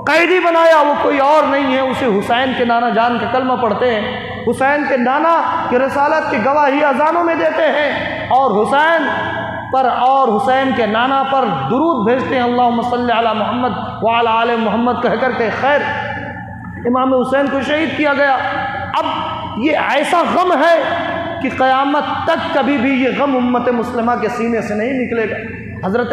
कैदी बनाया, वो कोई और नहीं है, उसे हुसैन के नाना जान का कलमा पढ़ते हैं, हुसैन के नाना की रसालत की गवाही अजानों में देते हैं और हुसैन पर और हुसैन के नाना पर दुरूद भेजते हैं, अल्लाहुम्मा सल्ली अला मोहम्मद व अला आले मोहम्मद कह करके। खैर इमाम हुसैन को शहीद किया गया। अब ये ऐसा गम है कि क़यामत तक कभी भी ये गम उम्मत मुस्लिमा के सीने से नहीं निकलेगा। हज़रत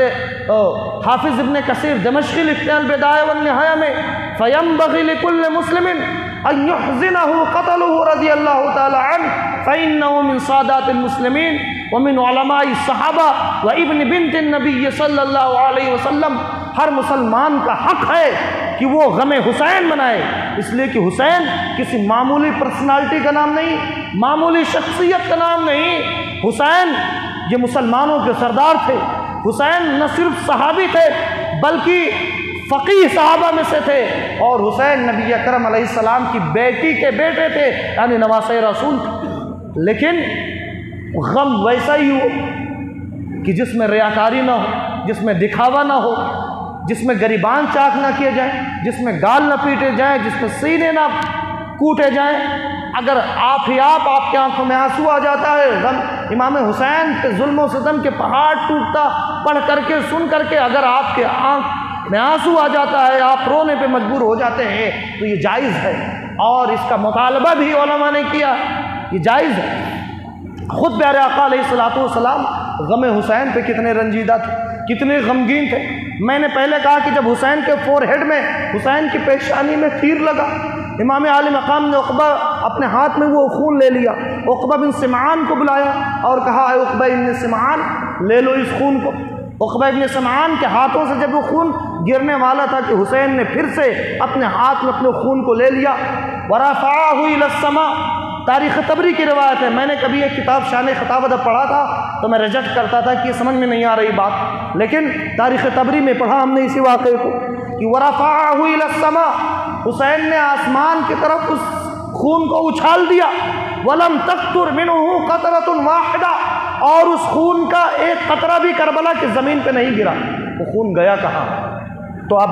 हाफिज़ इब्न कसीर दमश्क़ी लिखते हैं अल-बिदाया व निहाया में फ़यंबग़ी लिकुल्लि मुस्लिमिन अन युहज़िनहु क़त्लुहु रज़ियल्लाहु तआला अन्हु फ़इन्नहु मिन सादातिल मुस्लिमीन व मिन उलमाई सहाबा व इब्न बिन्तिन नबी सल्लल्लाहु अलैहि वसल्लम। हर मुसलमान का हक़ है कि वो गमे हुसैन मनाए, इसलिए कि हुसैन किसी मामूली पर्सनालिटी का नाम नहीं, मामूली शख्सियत का नाम नहीं। हुसैन ये मुसलमानों के सरदार थे। हुसैन न सिर्फ सहाबी थे बल्कि फ़क़ीह सहाबा में से थे और हुसैन नबी अकरम अलैहिस्सलाम की बेटी के बेटे थे, यानी नवासे रसूल थे। लेकिन गम वैसा ही हो कि जिसमें रियाकारी ना हो, जिसमें दिखावा ना हो, जिसमें गरीबान चाक ना किए जाए, जिसमें गाल न पीटे जाए, जिसमें सीने ना कूटे जाए। अगर आप ही आपकी आंखों में आंसू आ जाता है, गम इमाम हुसैन के जुल्म और सितम के पहाड़ टूटता पढ़ करके सुन करके, अगर आपके आंख में आंसू आ जाता है, आप रोने पे मजबूर हो जाते हैं, तो ये जायज़ है और इसका मुतालबा भी उलमा ने किया, ये जायज़ है। खुद प्यारे आका अलैहिस्सलातु वस्सलाम गम हुसैन पे कितने रंजीदा थे, कितने गमगीन थे। मैंने पहले कहा कि जब हुसैन के फोरहेड में, हुसैन की पेशानी में तीर लगा, इमाम आली मकाम ने उक़बा अपने हाथ में वो खून ले लिया, उक़बा बिन सिमआन को बुलाया और कहा, उक़बा इब्न सिमआन ले लो इस खून को। उक़बा इब्न सिमआन के हाथों से जब वो खून गिरने वाला था कि हुसैन ने फिर से अपने हाथ में अपने खून को ले लिया। वरफ़अहु इलस्समा, तारीख़ तबरी की रिवायत है। मैंने कभी एक किताब शान खिताबत पढ़ा था तो मैं रिजेक्ट करता था कि ये समझ में नहीं आ रही बात, लेकिन तारीख़ तबरी में पढ़ा हमने इसी वाक़े को कि वरफ़अहु इलस्समा, हुसैन ने आसमान की तरफ उस खून को उछाल दिया। वलम तक़्तुर मिन्हु क़तरतुन वाहिदा, और उस खून का एक कतरा भी करबला की ज़मीन पे नहीं गिरा। वो खून गया कहाँ? तो अब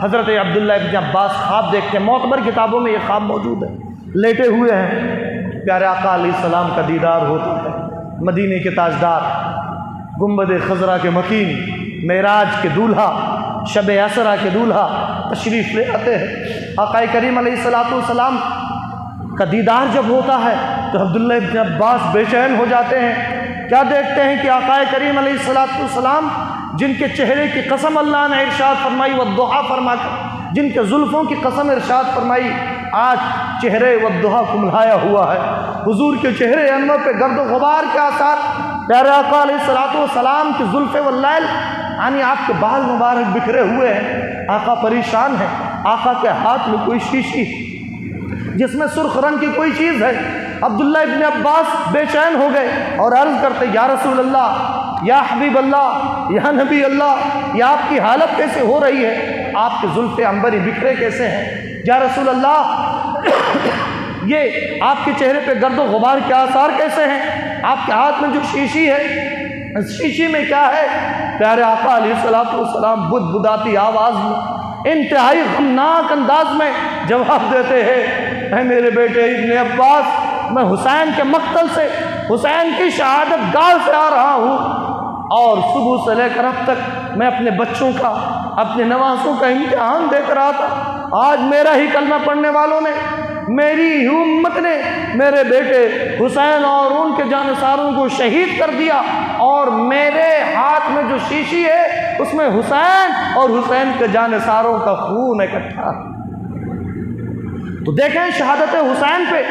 हज़रत अब्दुल्लाह इब्न अब्बास ख्वाब देखते हैं, मोतबर किताबों में ये ख्वाब मौजूद है, लेटे हुए हैं, प्यारे आका अलैहिस्सलाम का दीदार होता है, मदीने के ताजदार, गुंबद खज़रा के मकीन, मेराज के दूल्हा, शब असरा के दूल्हा तशरीफ़ ले आते हैं। आका करीम अलैहिस्सलातु वस्सलाम का दीदार जब होता है तो अब्दुल्लाह इब्न अब्बास बेचैन हो जाते हैं। क्या देखते हैं कि आका करीम अलैहिस्सलातु वस्सलाम, जिनके चेहरे की कसम अल्लाह ने इरशाद फरमाई, वद्दुहा फरमाकर, जिनके जुल्फ़ों की कसम इरशाद फरमाई, आज चेहरे वद्दुहा कुम्हलाया हुआ है। हुजूर के चेहरे अनवर पे गर्द गुबार के आसार, प्यारे आका अलैहिस्सलातु वस्सलाम की जुल्फ़े वल्लैल, यानी आपके बाल मुबारक बिखरे हुए हैं। आका परेशान है, आका के हाथ में कोई शीशी जिसमें सुर्ख रंग की कोई चीज़ है। अब्दुल्लाह इब्न अब्बास बेचैन हो गए और अर्ज़ करते, या रसूल अल्लाह, या हबीब अल्लाह, या नबी अल्लाह, या आपकी हालत कैसे हो रही है? आपके जुल्फ़े अंबरी बिखरे कैसे हैं? या रसूल अल्लाह, ये आपके चेहरे पे गर्द गुबार के आसार कैसे हैं? आपके हाथ में जो शीशी है, शीशी में क्या है? प्यारे आका अलैहिस्सलातु वस्सलाम बुदबुदाती आवाज़ में, इंतहाई गमनाक अंदाज में जवाब देते हैं, है मेरे बेटे इब्न अब्बास, मैं हुसैन के मक्तल से, हुसैन की शहादत गाह से आ रहा हूँ, और सुबह से लेकर अब तक मैं अपने बच्चों का, अपने नवासों का इम्तिहान देकर रहा था। आज मेरा ही कलमा पढ़ने वालों ने, मेरी ही उम्मत ने मेरे बेटे हुसैन और उनके जानसारों को शहीद कर दिया, और मेरे हाथ में जो शीशी है उसमें हुसैन और हुसैन के जानसारों का खून इकट्ठा। तो देखें शहादत हुसैन पे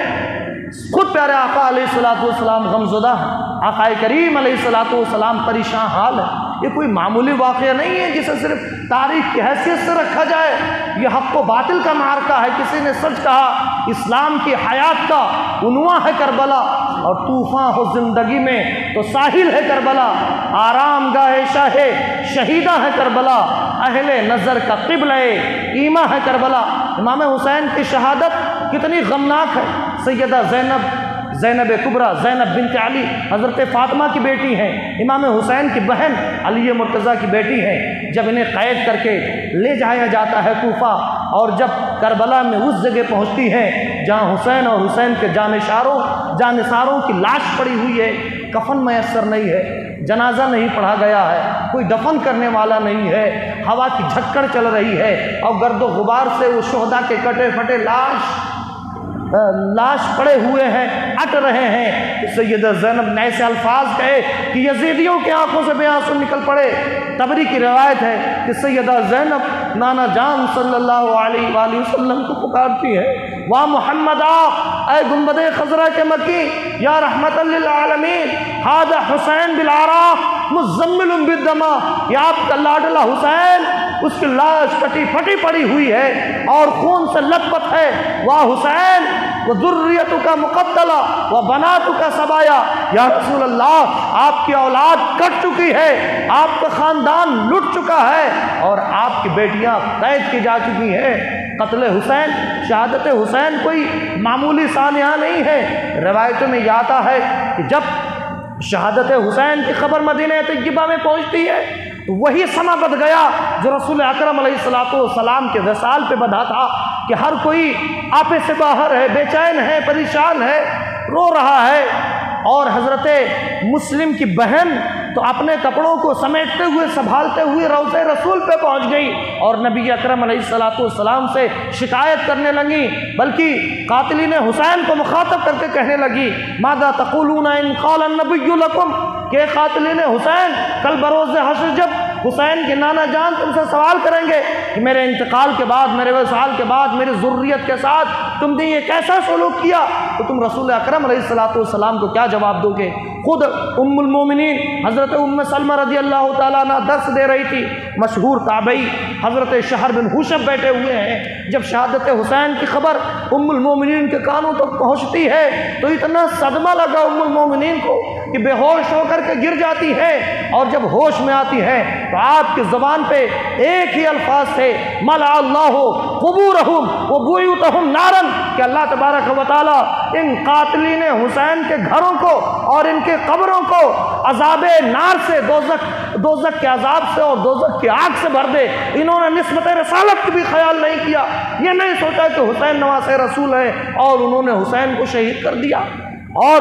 खुद प्यारे आका अलैहिस्सलातु वस्सलाम गमज़दा हैं, आका करीम अलैहिस्सलातु वस्सलाम परेशान हाल है। ये कोई मामूली वाक़या नहीं है जिसे सिर्फ तारीख़ की हैसियत से रखा जाए। ये हक़ व बातिल का मार्का है। किसी ने सच कहा, इस्लाम की हयात का उन्वा है करबला, और तूफ़ान हो ज़िंदगी में तो साहिल है करबला, आराम गाहे शाहे शहीदा है करबला, अहले नज़र का क़िबला ईमा है करबला। इमाम हुसैन की शहादत कितनी गमनाक है। सैयदा ज़ैनब कुबरा, ज़ैनब बिन्त अली, हज़रत फ़ातिमा की बेटी हैं, इमाम हुसैन की बहन अली मुर्तज़ा की बेटी हैं। जब इन्हें क़ैद करके ले जाया जाता है कूफा, और जब करबला में उस जगह पहुँचती हैं जहाँ हुसैन और हुसैन के जानसारों की लाश पड़ी हुई है, कफन मैसर नहीं है, जनाजा नहीं पढ़ा गया है, कोई दफन करने वाला नहीं है, हवा की झक्कड़ चल रही है, और गर्दो गुबार से वो शोहदा के कटे फटे लाश पड़े हुए हैं, अट रहे हैं। सैयदा ज़ैनब ने ऐसे अल्फाज कहे कि यजीदियों की आंखों से बेआंसू निकल पड़े। तबरी की रिवायत है कि सैयदा ज़ैनब नाना जान सल्लल्लाहु अलैहि वसल्लम को पुकारती है, वाह मोहम्मद आ, ऐ गुंबदे खज़रा के मकी, या रहमतल लिल आलमीन, हादा हुसैन बिल आराफ मुज़म्मिलुन बिद्दमा, या आपका लाडला हुसैन, उसकी लाश कटी फटी पड़ी हुई है और खून से लथपथ है। वाह हुसैन, वह दुर्रियतु का मुक़द्दला व बनातु का सबाया, या रसूल अल्लाह, आपकी औलाद कट चुकी है, आपका ख़ानदान लुट चुका है, और आपकी बेटियां कैद की जा चुकी हैं। कत्ल हुसैन, शहादत हुसैन कोई मामूली सानिया नहीं है। रवायतों में यह आता है कि जब शहादत हुसैन की खबर मदीना तय्यबा में पहुँचती है तो वही समा बद गया जो रसूल अकरम अलैहिस्सलातु वस्सलाम के विसाल पे बधा था कि हर कोई आपे से बाहर है, बेचैन है, परेशान है, रो रहा है। और हज़रत मुस्लिम की बहन तो अपने कपड़ों को समेटते हुए संभालते हुए रौज़े रसूल पे पहुंच गई और नबी अकरम अलैहिस्सलाम से शिकायत करने लगी, बल्कि कातिलीन हुसैन को मुखातब करके कहने लगी, मादा तक़ूलूना इन क़ाला नबिय्यु लकुम, के कातिलीन हुसैन कल बरोज़ हश्र जब हुसैन के नाना जान तुमसे सवाल करेंगे कि मेरे इंतकाल के बाद, मेरे वसाल के बाद मेरी ज़ुर्रियत के साथ तुमने ये कैसा सलूक किया, तो तुम रसूल अकरम अलैहिस्सलाम को क्या जवाब दोगे। खुद उम्मुल मोमिनीन हज़रत उम्मे सलमा रज़ी अल्लाह ताला अन्हा दर्स दे रही थी। मशहूर ताबई हज़रत शहर बिन हुशब बैठे हुए हैं। जब शहादत हुसैन की खबर उम्मुल मोमिनीन के कानों तक पहुँचती है तो इतना सदमा लगा उम्मुल मोमिनीन को कि बेहोश होकर के गिर जाती है, और जब होश में आती है तो आपकी ज़बान पे एक ही अल्फाज थे, मला अल्लाहु क़ुबूरहुम व बुयूतहुम नारन, कि अल्लाह तबारक व तआला इन कातिलीन हुसैन के घरों को और इनके कब्रों को अज़ाबे नार से, दोज़ख के अज़ाब से और दोज़ख की आग से भर दे। इन्होंने निस्बत रसालत की भी ख्याल नहीं किया, ये नहीं सोचा कि हुसैन नवासे रसूल है, और उन्होंने हुसैन को शहीद कर दिया। और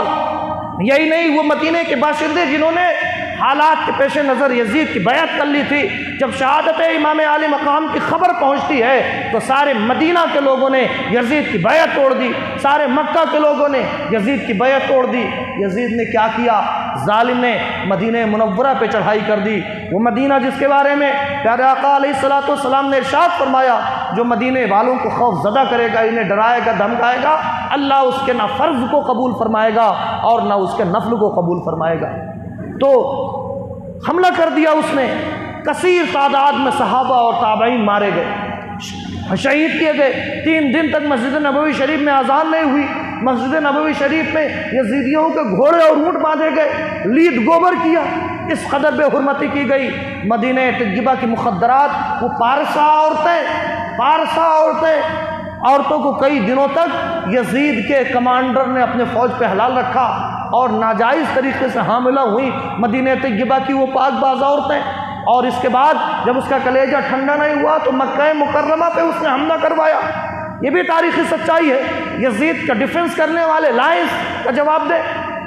यही नहीं, वो मदीने के बाशिंदे जिन्होंने हालात के पेश नज़र यजीद की बैत कर ली थी, जब शहादत इमाम आली मकाम की खबर पहुंचती है तो सारे मदीना के लोगों ने यजीद की बैत तोड़ दी, सारे मक्का के लोगों ने यजीद की बैत तोड़ दी। यजीद ने क्या किया, जालिम ने मदीने मुनव्वरा पे चढ़ाई कर दी। वो मदीना जिसके बारे में प्यारे आका अलैहिस्सलाम ने इरशाद फरमाया, जो मदीने वालों को खौफज़दा करेगा, इन्हें डराएगा धमकाएगा, अल्लाह उसके ना फ़र्ज़ को कबूल फरमाएगा और ना उसके नफल को कबूल फरमाएगा। तो हमला कर दिया उसने, कसीर तादाद में सहाबा और ताबईन मारे गए, शहीद किए गए। 3 दिन तक मस्जिद नबवी शरीफ में अजान नहीं हुई। मस्जिद नबवी शरीफ में यजीदियों के घोड़े और ऊँट बांधे गए, लीद गोबर किया, इस कदर बेहुरमती की गई। मदीने तय्यबा की मुखद्दरात, वो पारसा औरतें, औरतों को कई दिनों तक यजीद के कमांडर ने अपने फ़ौज पे हलाल रखा और नाजायज़ तरीके से हामिला हुई मदीने तय्यबा की वो पाकबाज़ औरतें। और इसके बाद जब उसका कलेजा ठंडा नहीं हुआ तो मक्का मुकर्रमा पे उसने हमला करवाया। ये भी तारीख़ी सच्चाई है। यजीद का डिफेंस करने वाले लाइंस का जवाब दे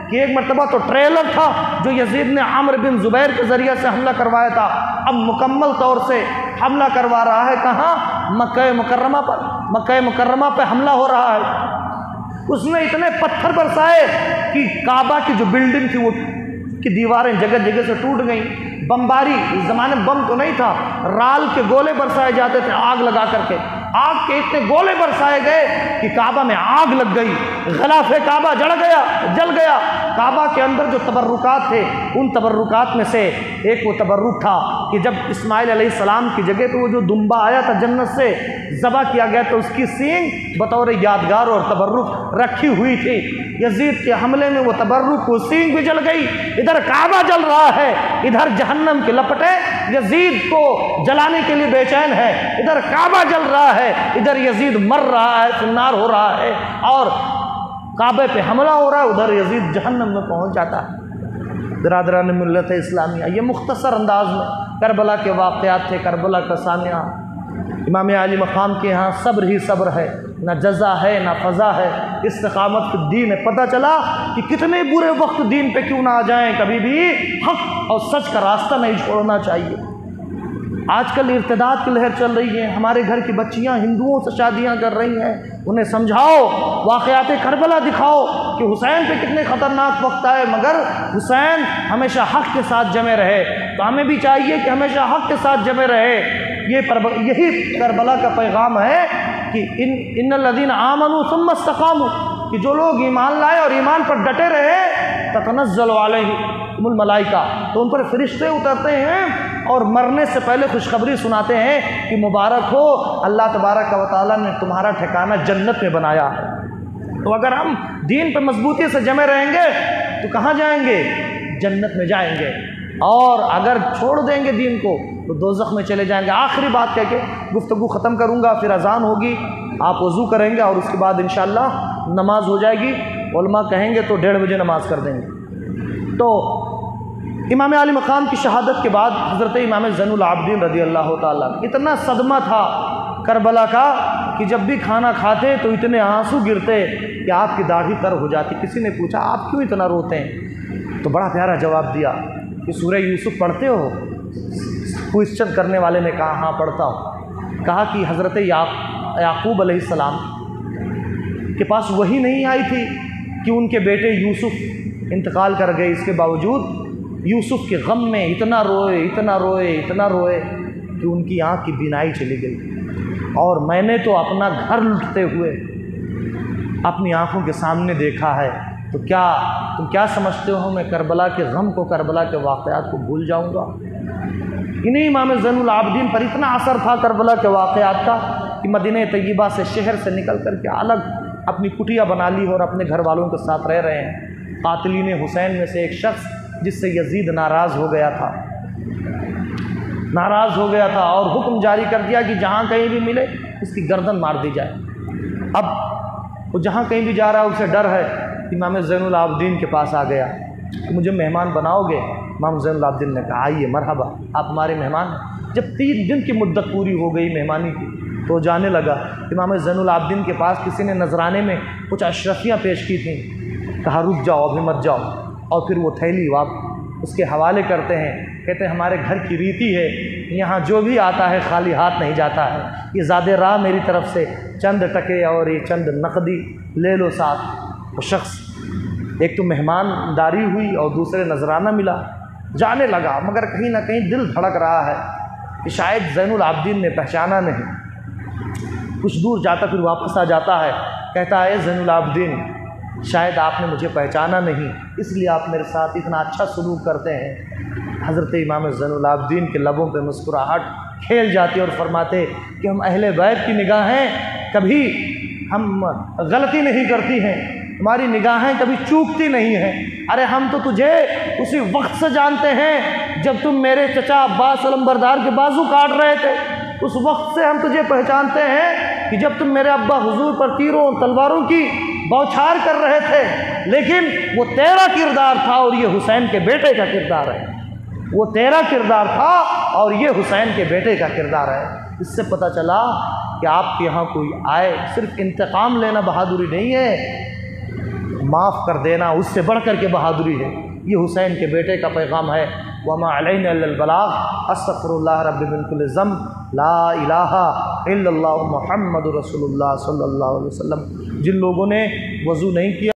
कि एक मरतबा तो ट्रेलर था जो यजीद ने आमिर बिन ज़ुबैर के ज़रिए से हमला करवाया था, अब मुकम्मल तौर से हमला करवा रहा है कहाँ, मक्का मुकर्रमा पर। मक्का मुकर्रमा पर हमला हो रहा है। उसने इतने पत्थर बरसाए कि काबा की जो बिल्डिंग थी वो की दीवारें जगह जगह से टूट गई। बमबारी, इस ज़माने में बम तो नहीं था, राल के गोले बरसाए जाते थे आग लगा करके। आग के इतने गोले बरसाए गए कि काबा में आग लग गई, ग़िलाफ़े काबा जल गया। काबा के अंदर जो तबर्रुकात थे, उन तबर्रुकात में से एक वो तबर्रुक था कि जब इस्माइल अलैहिस्सलाम की जगह पे वो जो दुम्बा आया था जन्नत से ज़बा किया गया तो उसकी सींग बतौर यादगार और तबर्रुक रखी हुई थी। यजीद के हमले में वो तबर्रुक, वो सींग भी जल गई। इधर काबा जल रहा है, इधर जहन्नम के लपटे यजीद को जलाने के लिए बेचैन है। इधर काबा जल रहा है, इधर यजीद मर रहा है, फिन्नार हो रहा है, और काबे पे हमला हो रहा है, उधर यजीद जहन्नम में पहुंच जाता है। बिरादरान मिल्लत इस्लामिया, ये मुख्तसर अंदाज में करबला के वाक़यात थे, करबला का सानिया। इमाम आली मकाम के यहाँ सब्र ही सब्र है, ना जज़ा है ना फ़ज़ा है, इस्तिक़ामत फिद दीन है। पता चला कि कितने बुरे वक्त दीन पे क्यों ना आ जाएं, कभी भी हक़ और सच का रास्ता नहीं छोड़ना चाहिए। आजकल इर्तिदाद की लहर चल रही है, हमारे घर की बच्चियां हिंदुओं से शादियां कर रही हैं। उन्हें समझाओ, वाक़यात करबला दिखाओ कि हुसैन पे कितने ख़तरनाक वक्त आए, मगर हुसैन हमेशा हक़ के साथ जमे रहे। तो हमें भी चाहिए कि हमेशा हक़ के साथ जमे रहे। यही करबला का पैगाम है कि इन्नल्लज़ीना आमनू सुम्मा इस्तक़ामू, कि जो लोग ईमान लाए और ईमान पर डटे रहे, ततनज़्ज़लु अलैहिमुल मलाइका, तो उन पर फरिश्ते उतरते हैं और मरने से पहले खुशखबरी सुनाते हैं कि मुबारक हो, अल्लाह तबारक व तआला ने तुम्हारा ठिकाना जन्नत में बनाया है। तो अगर हम दीन पर मजबूती से जमे रहेंगे तो कहाँ जाएंगे? जन्नत में जाएंगे। और अगर छोड़ देंगे दीन को तो दोज़ख में चले जाएंगे। आखिरी बात कह के गुफ्तगू ख़त्म करूँगा, फिर अजान होगी, आप वज़ू करेंगे और उसके बाद इंशाअल्लाह नमाज हो जाएगी। उलमा कहेंगे तो 1:30 बजे नमाज कर देंगे। तो इमाम आली मकाम की शहादत के बाद हज़रत इमाम ज़ैनुल आबिदीन रज़ी अल्लाह ताला, इतना सदमा था करबला का कि जब भी खाना खाते तो इतने आंसू गिरते कि आपकी दाढ़ी तर हो जाती। किसी ने पूछा आप क्यों इतना रोते हैं? तो बड़ा प्यारा जवाब दिया, कि सूरह यूसुफ पढ़ते हो? क्वेश्चन करने वाले ने कहा हाँ पढ़ता हूँ। कहा कि हज़रत याकूब अलैहिस्सलाम के पास वही नहीं आई थी कि उनके बेटे यूसुफ इंतकाल कर गए, इसके बावजूद यूसुफ के गम में इतना रोए इतना रोए इतना रोए कि उनकी आँख की बीनाई चली गई। और मैंने तो अपना घर लुटते हुए अपनी आँखों के सामने देखा है, तो क्या तुम क्या समझते हो मैं करबला के गम को, करबला के वाक़यात को भूल जाऊँगा? इन्हीं इमाम ज़ैनुल आबिदीन पर इतना असर था करबला के वाक़यात का कि मदीने तय्यबा से, शहर से निकल कर के अलग अपनी कुटिया बना ली और अपने घर वालों के साथ रह रहे हैं। कातिलीन हुसैन में से एक शख्स जिससे यजीद नाराज़ हो गया था और हुक्म जारी कर दिया कि जहाँ कहीं भी मिले इसकी गर्दन मार दी जाए। अब वो जहाँ कहीं भी जा रहा है उसे डर है। इमाम ज़ैनुल आबिदीन के पास आ गया कि मुझे मेहमान बनाओगे? इमाम ज़ैनुल आबिदीन ने कहा आइए मरहबा, आप हमारे मेहमान हैं। जब 3 दिन की मुद्दत पूरी हो गई मेहमानी की तो जाने लगा। इमाम ज़ैनुल आबिदीन के पास किसी ने नजराने में कुछ अशरफियाँ पेश की थीं। कहा रुक जाओ अभी मत जाओ, और फिर वो थैली आप उसके हवाले करते हैं। कहते हैं हमारे घर की रीति है, यहाँ जो भी आता है खाली हाथ नहीं जाता है, ये ज़ादे राह मेरी तरफ से चंद टके और ये चंद नकदी ले लो साथ। वो शख्स एक तो मेहमानदारी हुई और दूसरे नजराना मिला, जाने लगा, मगर कहीं ना कहीं दिल धड़क रहा है कि शायद ज़ैनुल आबिदीन ने पहचाना नहीं। कुछ दूर जाता फिर वापस आ जाता है, कहता है ज़ैनुल आबिदीन शायद आपने मुझे पहचाना नहीं, इसलिए आप मेरे साथ इतना अच्छा सलूक करते हैं। हज़रत इमाम ज़ैनुल आबिदीन के लबों पे मुस्कुराहट खेल जाती और फरमाते कि हम अहले बैत की निगाहें कभी हम गलती नहीं करती हैं, हमारी निगाहें कभी चूकती नहीं हैं। अरे हम तो तुझे उसी वक्त से जानते हैं जब तुम मेरे चचा अब्बास अलमबरदार के बाजू काट रहे थे, उस वक्त से हम तुझे पहचानते हैं कि जब तुम मेरे अब्बा हुजूर पर तीरों और तलवारों की बौछार कर रहे थे। लेकिन वो तेरा किरदार था और ये हुसैन के बेटे का किरदार है। वो तेरा किरदार था और ये हुसैन के बेटे का किरदार है। इससे पता चला कि आपके यहाँ कोई आए सिर्फ इंतकाम लेना बहादुरी नहीं है, माफ़ कर देना उससे बढ़कर के बहादुरी है। ये हुसैन के बेटे का पैगाम है। वमा अलैना इल्लल बलाग अस्तगफिरुल्लाह रब्बी मिन कुल्लि ज़ंब ला इलाहा इल्लल्लाहु मुहम्मदुर रसूलुल्लाह सल्लल्लाहु अलैहि वसल्लम। जिन लोगों ने वज़ू नहीं किया